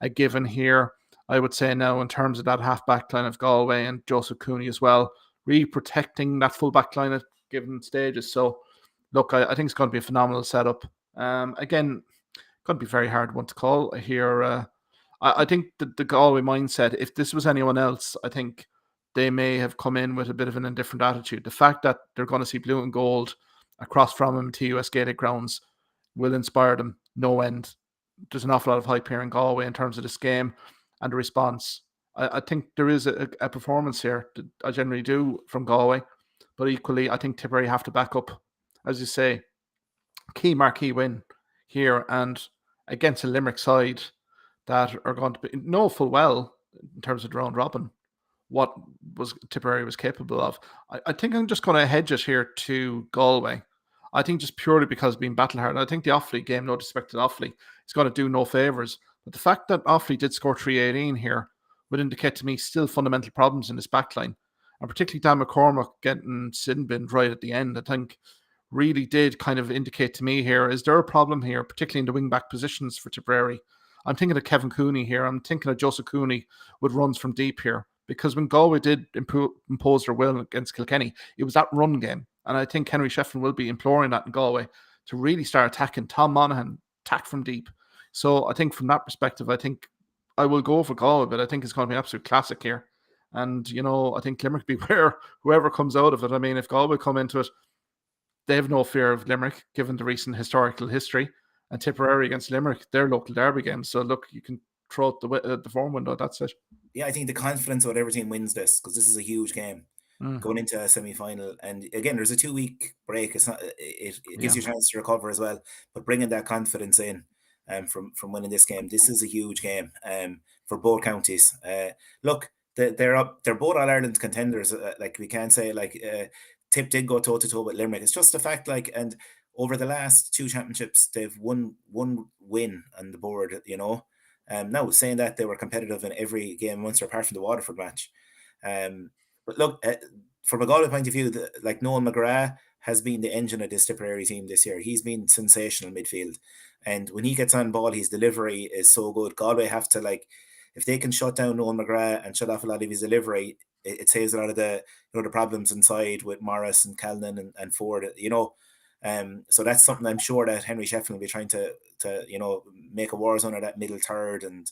a given here. I would say now, in terms of that half-back line of Galway and Joseph Cooney as well, really protecting that full-back line at given stages. So, look, I think it's going to be a phenomenal setup. Again, going to be very hard one to call here. I think the Galway mindset, if this was anyone else, I think they may have come in with a bit of an indifferent attitude. The fact that they're going to see blue and gold across from them to US Gaelic grounds will inspire them no end. There's an awful lot of hype here in Galway in terms of this game and the response. I think there is a performance here. I generally do from Galway, but equally, I think Tipperary have to back up, as you say. key marquee win here, and against a Limerick side that are going to know full well in terms of round robin what was Tipperary was capable of. I think I'm just going to hedge it here to Galway. I think just purely because being battle hard. I think the Offaly game, no disrespect to Offaly, is going to do no favours. But the fact that Offaly did score 318 here would indicate to me still fundamental problems in this backline. And particularly Dan McCormack getting sin binned right at the end, I think really did kind of indicate to me here, is there a problem here, particularly in the wing back positions for Tipperary? I'm thinking of Kevin Cooney here. I'm thinking of Joseph Cooney with runs from deep here. Because when Galway did impose their will against Kilkenny, it was that run game. And I think Henry Shefflin will be imploring that in Galway to really start attacking. Tom Monaghan, attack from deep. So I think from that perspective, I think I will go for Galway, but I think it's going to be an absolute classic here. And, I think Limerick beware whoever comes out of it. I mean, if Galway come into it, they have no fear of Limerick, given the recent historical history. And Tipperary against Limerick, their local derby game. So look, you can throw out the form window. That's it. Yeah, I think the confidence of whatever team wins this, because this is a huge game going into a semi-final, and again, there's a 2-week break. It's not. It gives you a chance to recover as well. But bringing that confidence in, from winning this game, this is a huge game, for both counties. Look, they're up. They're both All Ireland contenders. Like we can't say Tip did go toe to toe with Limerick. It's just a fact. And over the last 2 championships, they've won one win on the board. Now, saying that, they were competitive in every game in Munster apart from the Waterford match. But look, from a Galway point of view, Noel McGrath has been the engine of this Tipperary team this year. He's been sensational midfield. And when he gets on ball, his delivery is so good. Galway have to, if they can shut down Noel McGrath and shut off a lot of his delivery, it saves a lot of the problems inside with Morris and Callan and Ford, so that's something I'm sure that Henry Shefflin will be trying to make a war zone of that middle third and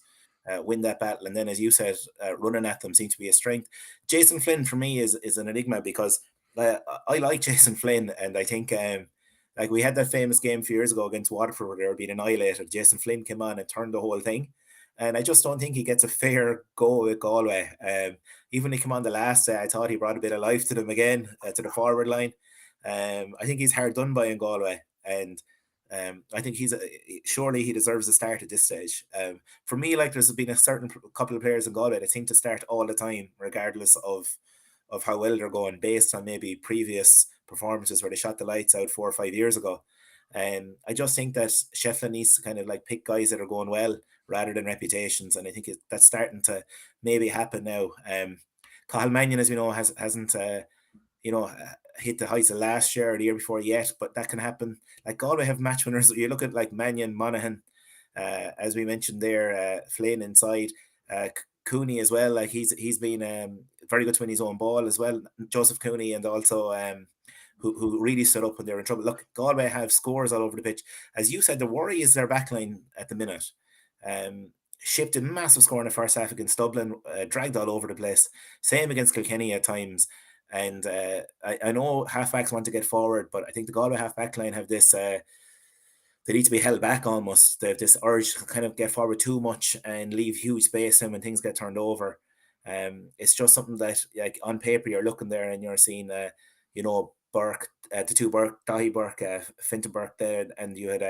win that battle. And then, as you said, running at them seems to be a strength. Jason Flynn for me is an enigma, because I like Jason Flynn, and I think we had that famous game a few years ago against Waterford where they were being annihilated. Jason Flynn came on and turned the whole thing. And I just don't think he gets a fair go with Galway. Even when he came on the last day, I thought he brought a bit of life to them again, to the forward line. I think he's hard done by in Galway, and I think surely he deserves a start at this stage. For me, there's been a certain couple of players in Galway that seem to start all the time, regardless of how well they're going, based on maybe previous performances where they shot the lights out 4 or 5 years ago. I just think that Shefflin needs to kind of like pick guys that are going well rather than reputations, and I think that's starting to maybe happen now. Cathal Mannion, as we know, hasn't hit the heights of last year or the year before yet, but that can happen. Galway have match winners. You look at Mannion, Monaghan, as we mentioned there, Flynn inside, Cooney as well. He's been very good to win his own ball as well. Joseph Cooney, and also who really stood up when they were in trouble. Look, Galway have scores all over the pitch. As you said, the worry is their backline at the minute. Shipped a massive score in the first half against Dublin, dragged all over the place. Same against Kilkenny at times. And I know halfbacks want to get forward, but I think the Galway half-back line have this, they need to be held back almost. They have this urge to kind of get forward too much and leave huge space in when things get turned over. It's just something that, on paper, you're looking there and you're seeing, Burke, the two Burke, Dahi Burke, Fintan Burke there, and you had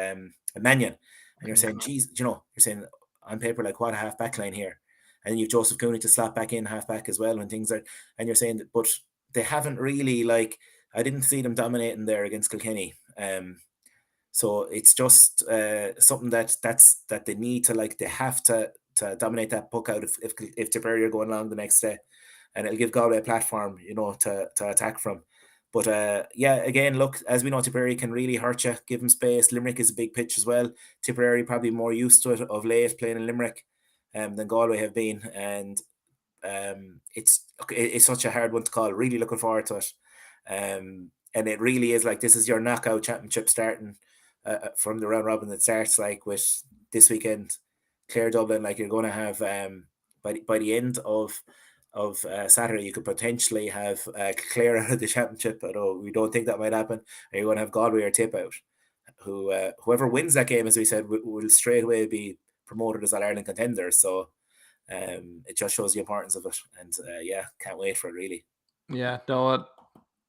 Mannion. And you're saying, geez, you're saying on paper, what a half-back line here. And then you've Joseph Cooney to slap back in half-back as well when things are, and you're saying that, but they haven't really, I didn't see them dominating there against Kilkenny. So it's just something that they need to, they have to dominate that puck out if Tipperary are going along the next day, and it'll give Galway a platform, to attack from. But again, look, as we know, Tipperary can really hurt you, give them space. Limerick is a big pitch as well. Tipperary probably more used to it of late playing in Limerick than Galway have been, and it's such a hard one to call. Really looking forward to it, and it really is this is your knockout championship starting from the round robin that starts with this weekend, Clare Dublin. You're going to have by the end of Saturday, you could potentially have Clare out of the championship. Although we don't think that might happen. Are you going to have Galway or Tip out? Whoever wins that game, as we said, will straight away be promoted as All Ireland contenders. So. It just shows the importance of it, and can't wait for it, really. Yeah, no,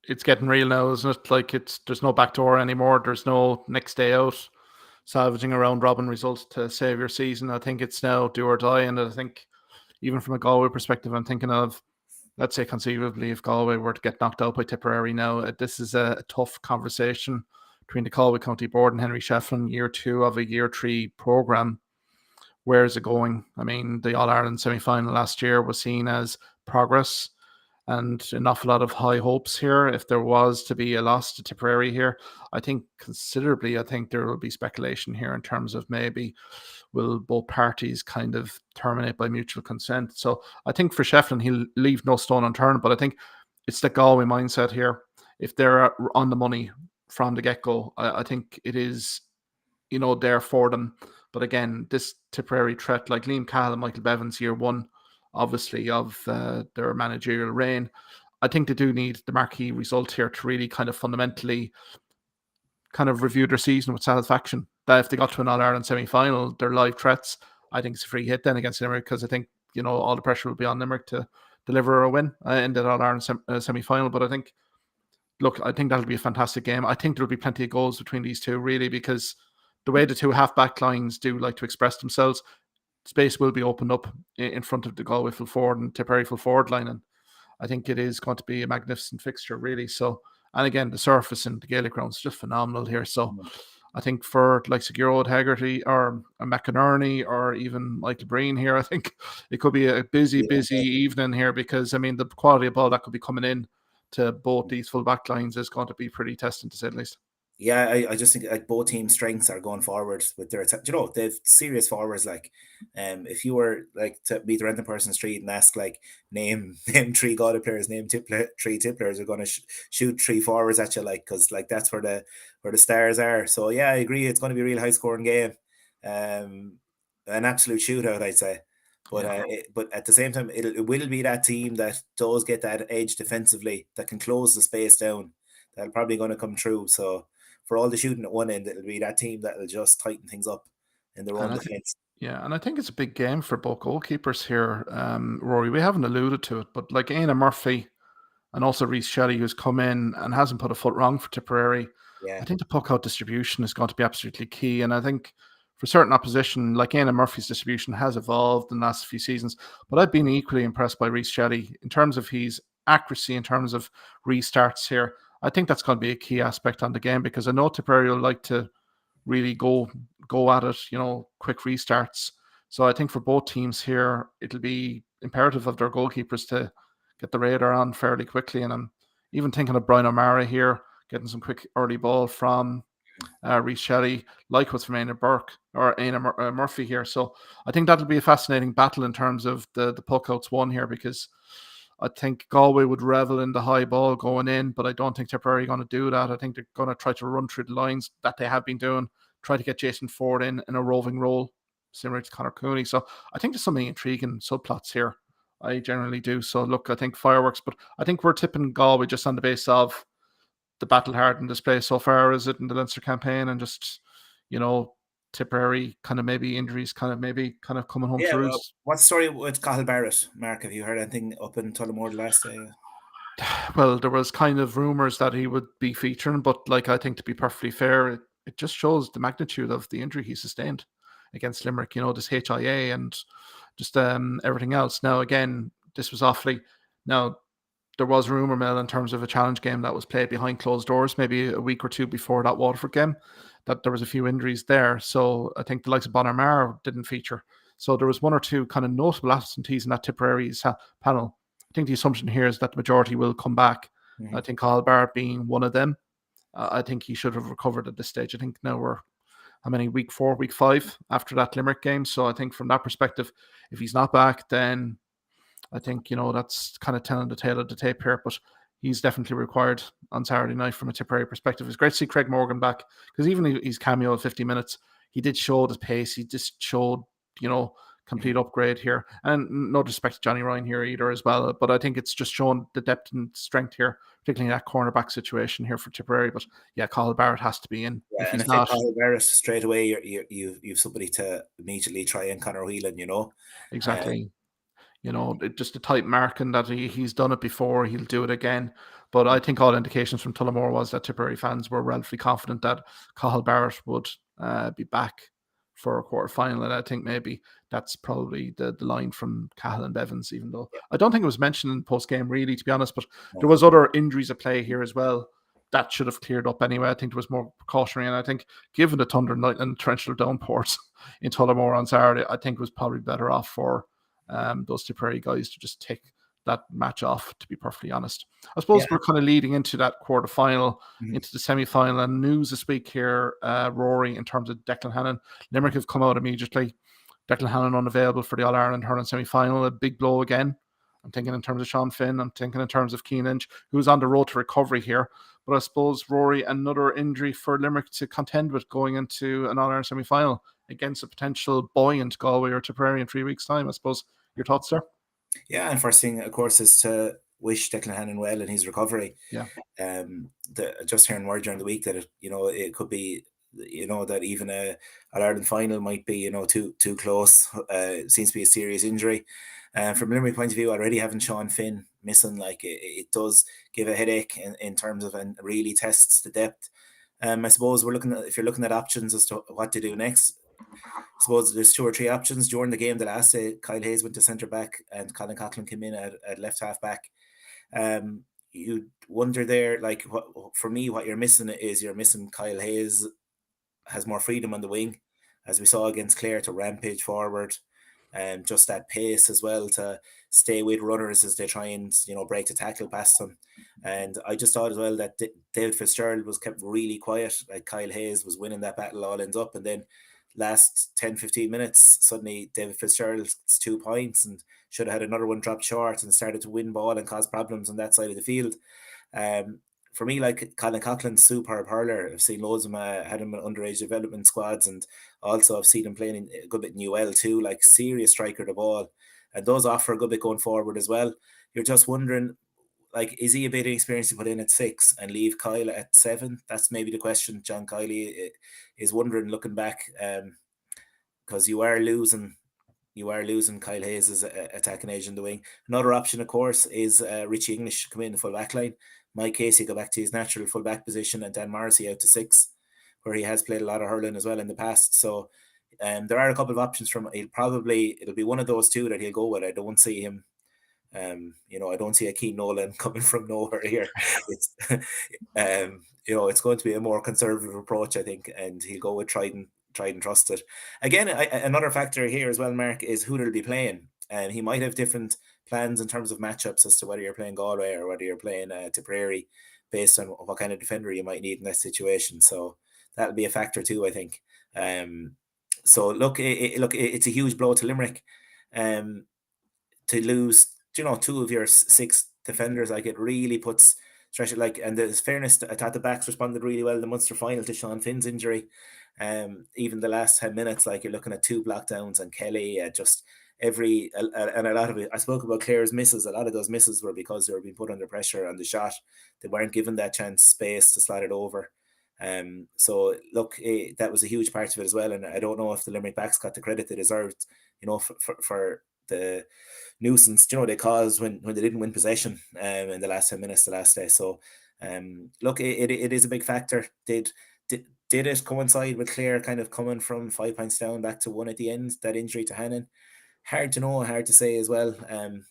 it's getting real now, isn't it? Like there's no backdoor anymore. There's no next day out salvaging a round robin result to save your season. I think it's now do or die, and I think even from a Galway perspective, I'm thinking of, let's say conceivably, if Galway were to get knocked out by Tipperary now, this is a tough conversation between the Galway County Board and Henry Shefflin, year 2 of a year 3 programme. Where is it going? I mean, the All Ireland semi final last year was seen as progress and an awful lot of high hopes here. If there was to be a loss to Tipperary here, I think considerably, I think there will be speculation here in terms of maybe will both parties kind of terminate by mutual consent. So I think for Shefflin, he'll leave no stone unturned, but I think it's the Galway mindset here. If they're on the money from the get-go, I think it is, there for them. But again, this Tipperary threat, like Liam Cahill and Michael Bevins, year 1, obviously, of their managerial reign, I think they do need the marquee result here to really kind of fundamentally kind of review their season with satisfaction. That if they got to an All-Ireland semi-final, they're live threats. I think it's a free hit then against Limerick, because I think, all the pressure will be on Limerick to deliver a win in that All-Ireland semi-final. But I think that'll be a fantastic game. I think there'll be plenty of goals between these two, really, because the way the two half-back lines do like to express themselves, space will be opened up in front of the Galway full forward and Tipperary full forward line. And I think it is going to be a magnificent fixture, really. So, and again, the surface and the Gaelic ground is just phenomenal here. So I think for like Seguro Hegarty or McInerney or even Michael Breen here, I think it could be a busy evening here, because, I mean, the quality of ball that could be coming in to both these full back lines is going to be pretty testing, to say the least. Yeah, I just think like both teams' strengths are going forward with their attack. They've serious forwards. Like, if you were like to meet the random person street and ask like name 3 Galway players, name 3 tip players, are going to shoot 3 forwards at you, like, because like that's where the stars are. So yeah, I agree. It's going to be a real high scoring game, an absolute shootout, I'd say. But but at the same time, it will be that team that does get that edge defensively, that can close the space down. That's probably going to come through. So for all the shooting at one end, it'll be that team that'll just tighten things up in their own defence. And I think it's a big game for both goalkeepers here, Rory. We haven't alluded to it, but like Aina Murphy and also Reece Shelley, who's come in and hasn't put a foot wrong for Tipperary, Yeah. I think the puck out distribution is going to be absolutely key. And I think for certain opposition, like Aina Murphy's distribution has evolved in the last few seasons, but I've been equally impressed by Reece Shelley in terms of his accuracy, in terms of restarts here. I think that's going to be a key aspect on the game, because I know Tipperary will like to really go at it, quick restarts. So I think for both teams here, it'll be imperative of their goalkeepers to get the radar on fairly quickly. And I'm even thinking of Brian O'Mara here, getting some quick early ball from Reece Shelley, like what's from Aina Burke or Aina Murphy here. So I think that'll be a fascinating battle in terms of the puck outs won here, because I think Galway would revel in the high ball going in, but I don't think Tipperary are going to do that. I think they're going to try to run through the lines that they have been doing, try to get Jason Ford in a roving role, similar to Conor Cooney. So I think there's something intriguing subplots here. I generally do. So look, I think fireworks, but I think we're tipping Galway just on the base of the battle hardened display so far, is it, in the Leinster campaign, and just, Tipperary kind of maybe injuries kind of coming home to roost. What's the story with Cahill Barrett, Mark? Have you heard anything up in Tullamore the last day? Well, there was kind of rumours that he would be featuring, but like, I think, to be perfectly fair, it just shows the magnitude of the injury he sustained against Limerick, this HIA and just everything else. Now, again, this was awfully... Now, there was rumour mill in terms of a challenge game that was played behind closed doors, maybe a week or two before that Waterford game, that there was a few injuries there. So I think the likes of Bonner didn't feature. So there was one or two kind of notable absentees in that Tipperary's panel. I think the assumption here is that the majority will come back. Mm-hmm. I think Cahill Barrett being one of them. I think he should have recovered at this stage. I think now we're, how many, week 4, week 5 after that Limerick game. So I think from that perspective, if he's not back, then I think, that's kind of telling the tale of the tape here. But he's definitely required on Saturday night from a Tipperary perspective. It's great to see Craig Morgan back, because even his cameo at 50 minutes, he did show the pace. He just showed, complete upgrade here. And no disrespect to Johnny Ryan here either as well. But I think it's just shown the depth and strength here, particularly in that cornerback situation here for Tipperary. But yeah, Cahill Barrett has to be in. Yeah, if and if Cahill Barrett, straight away, you've somebody to immediately try and Conor Whelan, Exactly. Just the type marking that he's done it before, he'll do it again. But I think all indications from Tullamore was that Tipperary fans were relatively confident that Cathal Barrett would be back for a quarter final, and I think maybe that's probably the line from Cahill and Bevins, even though I don't think it was mentioned in post game really, to be honest. But there was other injuries at play here as well that should have cleared up anyway. I think there was more precautionary, and I think given the thunder and torrential downpours in Tullamore on Saturday, I think it was probably better off for those Tipperary guys to just take that match off, to be perfectly honest. I suppose we're kind of leading into that quarter final, into the semi-final, and news this week here, Rory, in terms of Declan Hannon. Limerick have come out immediately. Declan Hannon unavailable for the All-Ireland hurling semi-final, a big blow again. I'm thinking in terms of Sean Finn, I'm thinking in terms of Cian Lynch, who's on the road to recovery here. But I suppose, Rory, another injury for Limerick to contend with going into an All-Ireland semi-final against a potential buoyant Galway or Tipperary in 3 weeks' time. I suppose, your thoughts there? Yeah, and first thing, of course, is to wish Declan Hannon well in his recovery. Yeah. Just hearing word during the week that it could be, that even a Ireland final might be, too close. It seems to be a serious injury. From Limerick point of view, already having Sean Finn missing, like it does give a headache in terms of, and really tests the depth. I suppose if you're looking at options as to what to do next, I suppose there's 2 or 3 options. During the game the last day, Kyle Hayes went to centre back and Colin Coughlin came in at left half back. You wonder there, like, for me, what you're missing is you're missing Kyle Hayes has more freedom on the wing, as we saw against Clare, to rampage forward, and just that pace as well to stay with runners as they try and break the tackle past them. And I just thought as well that David Fitzgerald was kept really quiet. Like, Kyle Hayes was winning that battle all ends up, and then last 10-15 minutes suddenly David Fitzgerald's 2 points and should have had another one dropped short and started to win ball and cause problems on that side of the field. For me, like, Colin Coughlin's superb hurler. I've seen loads of him, had him in underage development squads, and also I've seen him playing in a good bit in UL too, like serious striker of the ball, and does offer a good bit going forward as well. You're just wondering, like, is he a bit of experience to put in at 6 and leave Kyle at 7? That's maybe the question John Kiley is wondering, looking back, because you are losing Kyle Hayes as attacking agent in the wing. Another option, of course, is Richie English come in the full back line. Mike Casey go back to his natural full back position, and Dan Morrissey out to 6, where he has played a lot of hurling as well in the past. So there are a couple of options from. It'll be one of those 2 that he'll go with. I don't see him. I don't see a Keane Nolan coming from nowhere here. It's it's going to be a more conservative approach, I think, and he'll go with tried and trusted. Again, another factor here as well, Mark, is who they'll be playing. And he might have different plans in terms of matchups as to whether you're playing Galway or whether you're playing Tipperary, based on what kind of defender you might need in that situation. So that'll be a factor too, I think. So look, it's a huge blow to Limerick. To lose, 2 of your 6 defenders, like, it really puts pressure. Like, and there's fairness, I thought the backs responded really well in the Munster final to Sean Finn's injury. Even the last 10 minutes, like, you're looking at 2 blockdowns and Kelly, just and a lot of it. I spoke about Clare's misses. A lot of those misses were because they were being put under pressure on the shot. They weren't given that chance, space to slide it over. So look, that was a huge part of it as well. And I don't know if the Limerick backs got the credit they deserved, for the nuisance they caused when they didn't win possession in the last 10 minutes the last day. So look, it is a big factor. Did it coincide with Clare kind of coming from 5 points down back to 1 at the end, that injury to Hannon? Hard to know, hard to say as well,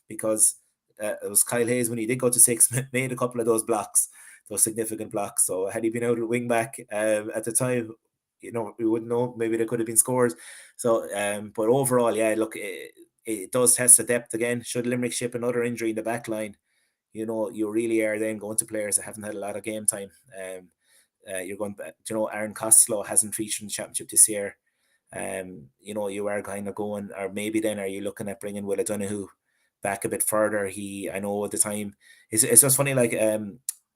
because it was Kyle Hayes, when he did go to 6, made a couple of those significant blocks. So had he been out at wing back at the time, we wouldn't know. Maybe there could have been scores. So but overall, yeah, look, it does test the depth again. Should Limerick ship another injury in the back line, you really are then going to players that haven't had a lot of game time. You're going back, Aaron Costello hasn't featured in the championship this year. You are kind of going, or maybe then are you looking at bringing Will O'Donoghue back a bit further? I know at the time, it's just funny, like,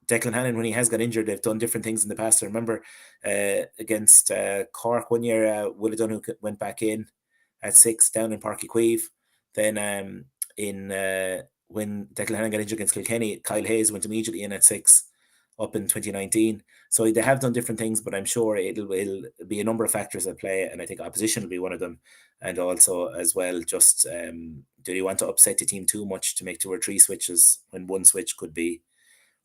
Declan Hannon, when he has got injured, they've done different things in the past. I remember against Cork one year, Will O'Donoghue went back in at 6 down in Páirc Uí Chaoimh. Then when Declan Hannon got injured against Kilkenny, Kyle Hayes went immediately in at 6 up in 2019. So they have done different things, but I'm sure it'll be a number of factors at play, and I think opposition will be one of them. And also as well, just do you want to upset the team too much to make 2 or 3 switches when one switch could be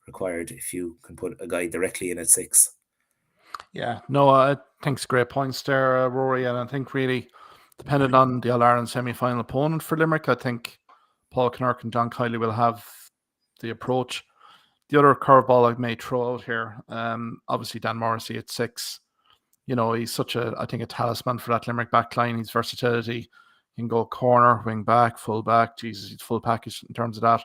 required if you can put a guy directly in at 6. Yeah, no, I think it's great points there, Rory, and I think really, depending on the All-Ireland semi-final opponent for Limerick, I think Paul Kinnerk and John Kiley will have the approach. The other curveball I may throw out here, obviously Dan Morrissey at 6. He's such I think, a talisman for that Limerick back line. His versatility. He can go corner, wing back, full back. Jesus, he's full package in terms of that.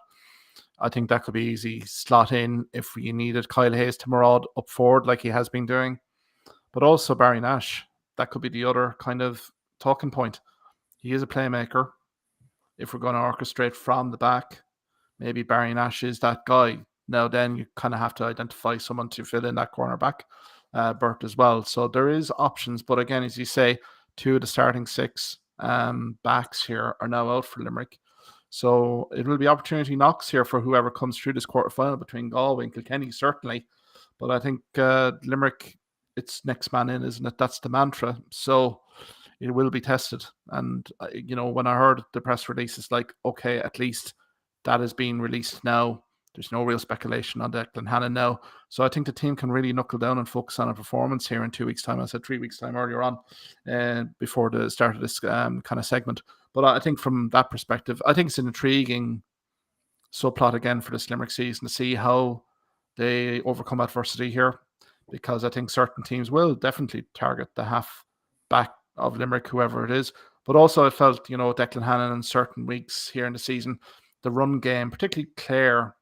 I think that could be easy slot in if we needed Kyle Hayes to maraud up forward like he has been doing. But also Barry Nash, that could be the other kind of talking point. He is a playmaker. If we're going to orchestrate from the back, maybe Barry Nash is that guy. Now then you kind of have to identify someone to fill in that cornerback berth as well. So there is options. But again, as you say, 2 of the starting 6 backs here are now out for Limerick. So it will be opportunity knocks here for whoever comes through this quarterfinal between Galway and Kilkenny, certainly. But I think Limerick, it's next man in, isn't it? That's the mantra. So it will be tested. And, when I heard the press release, it's like, okay, at least that is being released now. There's no real speculation on Declan Hannon now. So I think the team can really knuckle down and focus on a performance here in 2 weeks' time. I said 3 weeks' time earlier on before the start of this kind of segment. But I think from that perspective, I think it's an intriguing subplot again for this Limerick season to see how they overcome adversity here, because I think certain teams will definitely target the half back of Limerick, whoever it is. But also I felt, Declan Hannon in certain weeks here in the season, the run game, particularly Clare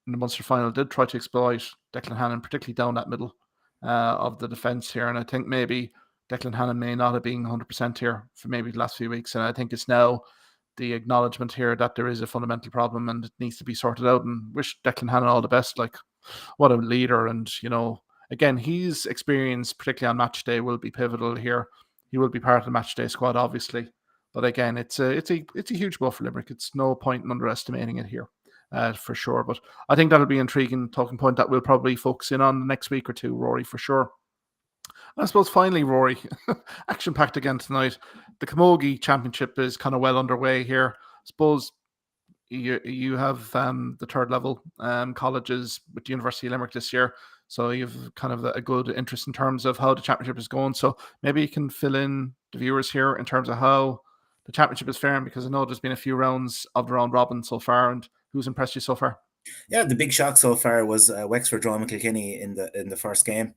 in the Munster final, did try to exploit Declan Hannon, particularly down that middle of the defence here. And I think maybe Declan Hannon may not have been 100% here for maybe the last few weeks. And I think it's now the acknowledgement here that there is a fundamental problem and it needs to be sorted out, and wish Declan Hannon all the best. Like, what a leader. And, again, his experience, particularly on match day, will be pivotal here. He will be part of the match day squad, obviously. But again, it's a huge blow for Limerick. It's no point in underestimating it here, for sure. But I think that'll be an intriguing talking point that we'll probably focus in on the next week or two, Rory, for sure. And I suppose finally, Rory, action-packed again tonight. The Camogie Championship is kind of well underway here. I suppose you have the third level colleges with the University of Limerick this year. So you've kind of a good interest in terms of how the championship is going. So maybe you can fill in the viewers here in terms of how the championship is faring, because I know there's been a few rounds of the round robin so far. And who's impressed you so far? Yeah, the big shock so far was Wexford drawing Kilkenny in the first game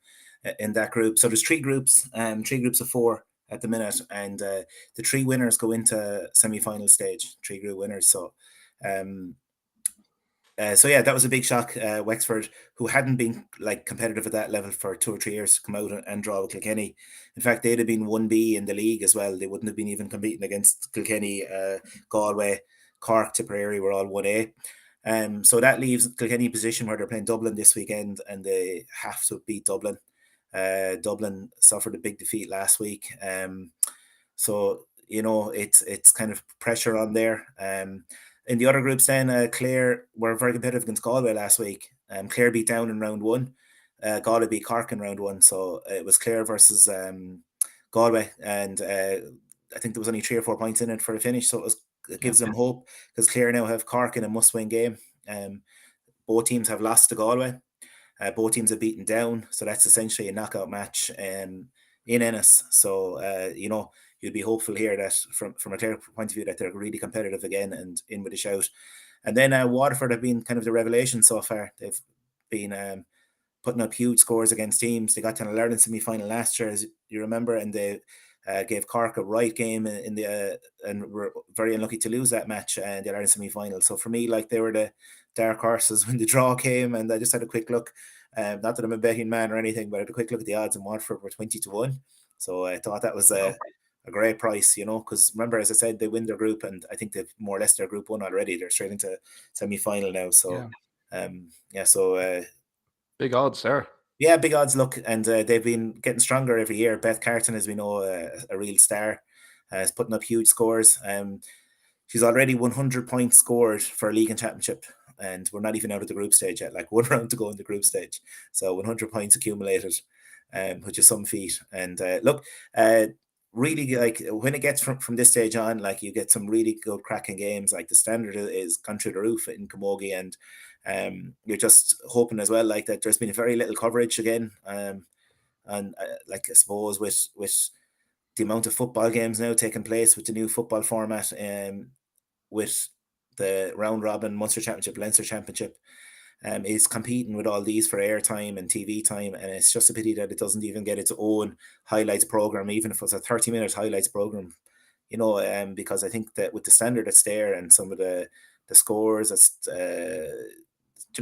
in that group. So there's 3 groups, 3 groups of 4 at the minute, and the 3 winners go into semi-final stage. 3 group winners. So yeah, that was a big shock. Wexford, who hadn't been like competitive at that level for 2 or 3 years, to come out and draw with Kilkenny. In fact, they'd have been 1B in the league as well. They wouldn't have been even competing against Kilkenny, Galway, Cork, Tipperary were all 1A. So that leaves Kilkenny in a position where they're playing Dublin this weekend and they have to beat Dublin. Dublin suffered a big defeat last week. So, it's kind of pressure on there. In the other groups then, Clare were very competitive against Galway last week. Clare beat Down in round 1. Galway beat Cork in round 1. So it was Clare versus Galway. And I think there was only 3 or 4 points in it for the finish. So it gives them hope, because Clare now have Cork in a must-win game. Both teams have lost to Galway. Both teams have beaten Down. So that's essentially a knockout match in Ennis. So, you'd be hopeful here that from a Clare point of view that they're really competitive again and in with a shout. And then Waterford have been kind of the revelation so far. They've been putting up huge scores against teams. They got to an All-Ireland semi-final last year, as you remember, and they gave Cork a right game and were very unlucky to lose that match in the All-Ireland semi-final. So for me, like, they were the dark horses when the draw came, and I just had a quick look. Not that I'm a betting man or anything, but I had a quick look at the odds, and Waterford were 20-1. So I thought that was a great price, because remember, as I said, they win their group, and I think they've more or less their group won already. They're straight into semi-final now. So, big odds there. Yeah, big odds. Look, and they've been getting stronger every year. Beth Carton, as we know, a real star, is putting up huge scores. She's already 100 points scored for a league and championship, and we're not even out of the group stage yet. Like, 1 round to go in the group stage, so 100 points accumulated, which is some feat. And really, like, when it gets from this stage on, like, you get some really good cracking games. Like, the standard is gone through the roof in Camogie, and You're just hoping as well, like that. There's been very little coverage again, and like I suppose with the amount of football games now taking place with the new football format, with the round robin Munster Championship, Leinster Championship, is competing with all these for airtime and TV time, and it's just a pity that it doesn't even get its own highlights program, even if it's a 30-minute highlights program. Because I think that with the standard that's there and some of the scores, that's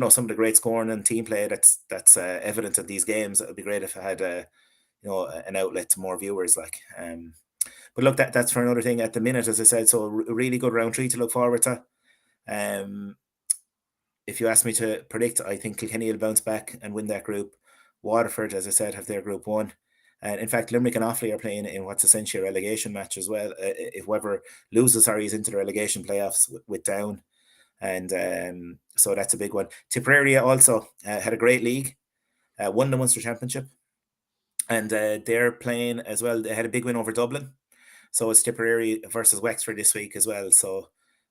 some of the great scoring and team play that's evident in these games. It would be great if I had an outlet to more viewers. But look, that's for another thing at the minute, as I said. So a really good round 3 to look forward to. If you ask me to predict, I think Kilkenny will bounce back and win that group. Waterford, as I said, have their group 1. And in fact, Limerick and Offaly are playing in what's essentially a relegation match as well. If whoever loses is into the relegation playoffs with Down. And so that's a big one. Tipperary also had a great league, won the Munster Championship. And they're playing as well. They had a big win over Dublin. So it's Tipperary versus Wexford this week as well. So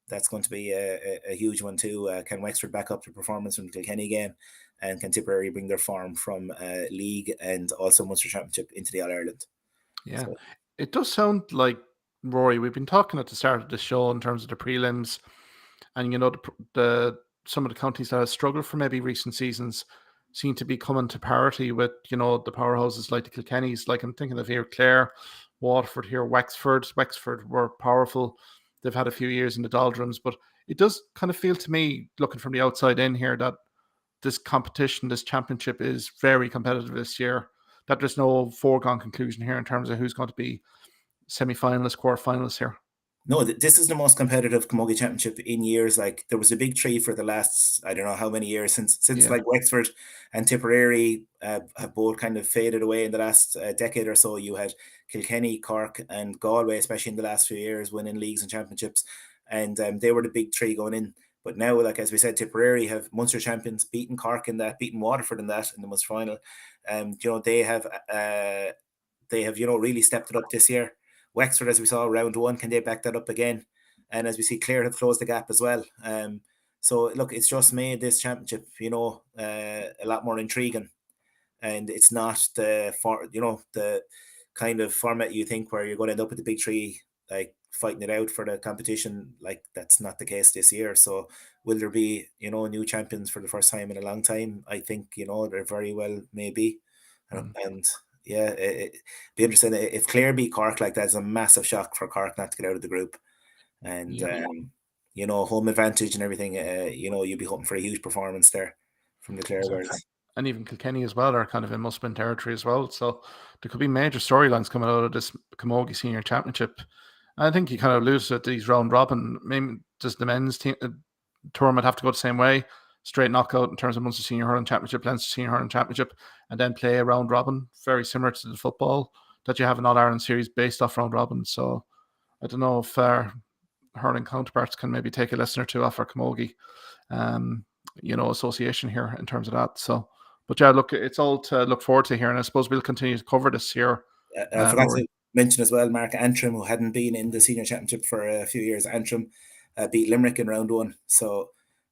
that's going to be a huge one too. Can Wexford back up the performance from the Kilkenny game? And can Tipperary bring their form from league and also Munster Championship into the All-Ireland? Yeah, so it does sound like, Rory, we've been talking at the start of the show in terms of the prelims, and the some of the counties that have struggled for maybe recent seasons seem to be coming to parity with the powerhouses like the Kilkennys. Like I'm thinking of here, Clare, Waterford here, Wexford. Wexford were powerful. They've had a few years in the doldrums, but it does kind of feel to me, looking from the outside in here, that this competition, this championship is very competitive this year. That there's no foregone conclusion here in terms of who's going to be semi-finalists, quarter-finalists here. No, this is the most competitive Camogie Championship in years. Like there was a big 3 for the last, I don't know how many years since like Wexford and Tipperary have both kind of faded away in the last decade or so. You had Kilkenny, Cork and Galway, especially in the last few years, winning leagues and championships. And they were the big 3 going in. But now, like as we said, Tipperary have Munster champions, beaten Cork in that, beaten Waterford in that in the Munster final. They have really stepped it up this year. Wexford, as we saw round 1, can they back that up again? And as we see, Clare have closed the gap as well. So look, it's just made this championship, a lot more intriguing. And it's not the kind of format you think where you're going to end up with the big 3, like fighting it out for the competition. Like that's not the case this year. So will there be, new champions for the first time in a long time? I think, there very well may be. And yeah, it'd be interesting if Clare beat Cork. Like that's a massive shock for Cork not to get out of the group, and home advantage and everything. You'd be hoping for a huge performance there from the Clare girls, and even Kilkenny as well are kind of in must-win territory as well. So there could be major storylines coming out of this Camogie Senior Championship. And I think you kind of alluded to these round robin. Maybe does the men's team tournament have to go the same way? Straight knockout in terms of Munster Senior Hurling Championship, Leinster Senior Hurling Championship, and then play a round robin, very similar to the football that you have in All-Ireland series based off round robin. So I don't know if hurling counterparts can maybe take a lesson or two off our Camogie, association here in terms of that. So, but yeah, look, it's all to look forward to here, and I suppose we'll continue to cover this here. I forgot to mention as well, Mark Antrim, who hadn't been in the Senior Championship for a few years. Antrim beat Limerick in round 1. So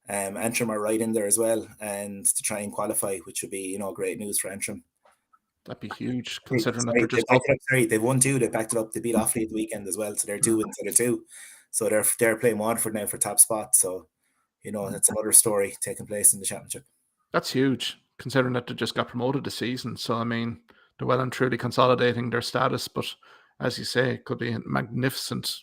Antrim are right in there as well, and to try and qualify, which would be great news for Antrim. That'd be huge, considering that they're just they've won 2. They backed it up. They beat Offaly at the weekend as well, so they're 2 wins out of 2. So they're playing Waterford now for top spot. So that's another story taking place in the championship. That's huge, considering that they just got promoted this season. So I mean, they're well and truly consolidating their status. But as you say, it could be a magnificent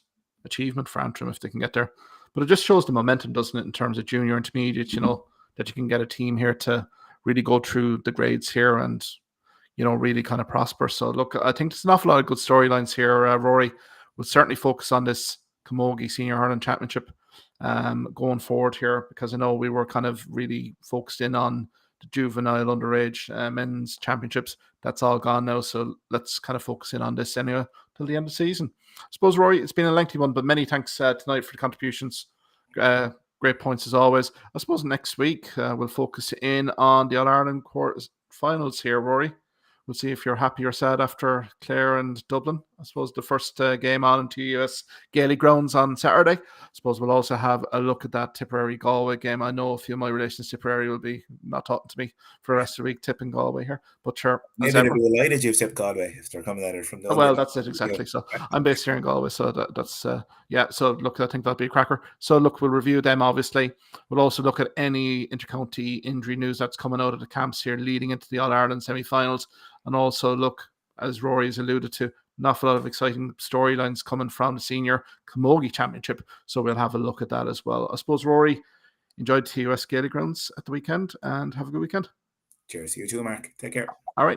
achievement for Antrim if they can get there. But it just shows the momentum, doesn't it, in terms of junior intermediate, that you can get a team here to really go through the grades here and, really kind of prosper. So look, I think there's an awful lot of good storylines here, Rory. We'll certainly focus on this Camogie Senior Hurling Championship going forward here, because I know we were kind of really focused in on the juvenile underage men's championships. That's all gone now. So let's kind of focus in on this anyway till the end of the season. I suppose, Rory, it's been a lengthy one, but many thanks tonight for the contributions. Great points as always. I suppose next week we'll focus in on the All-Ireland quarters finals here, Rory. We'll see if you're happy or sad after Clare and Dublin. I suppose, the first game on into US Gaelic grounds on Saturday. I suppose we'll also have a look at that Tipperary Galway game. I know a few of my relations to Tipperary will be not talking to me for the rest of the week, tipping Galway here. But sure, maybe they'll be delighted you've tipped Galway if they're coming at it from the. Well, that's it exactly. So I'm based here in Galway, so that's yeah. So look, I think that'll be a cracker. So look, we'll review them. Obviously, we'll also look at any intercounty injury news that's coming out of the camps here, leading into the All Ireland semi-finals, and also look, as Rory's alluded to, an awful lot of exciting storylines coming from the Senior Camogie Championship. So we'll have a look at that as well. I suppose, Rory, enjoyed the US Gaelic grounds at the weekend, and have a good weekend. Cheers, you too, Mark. Take care. All right.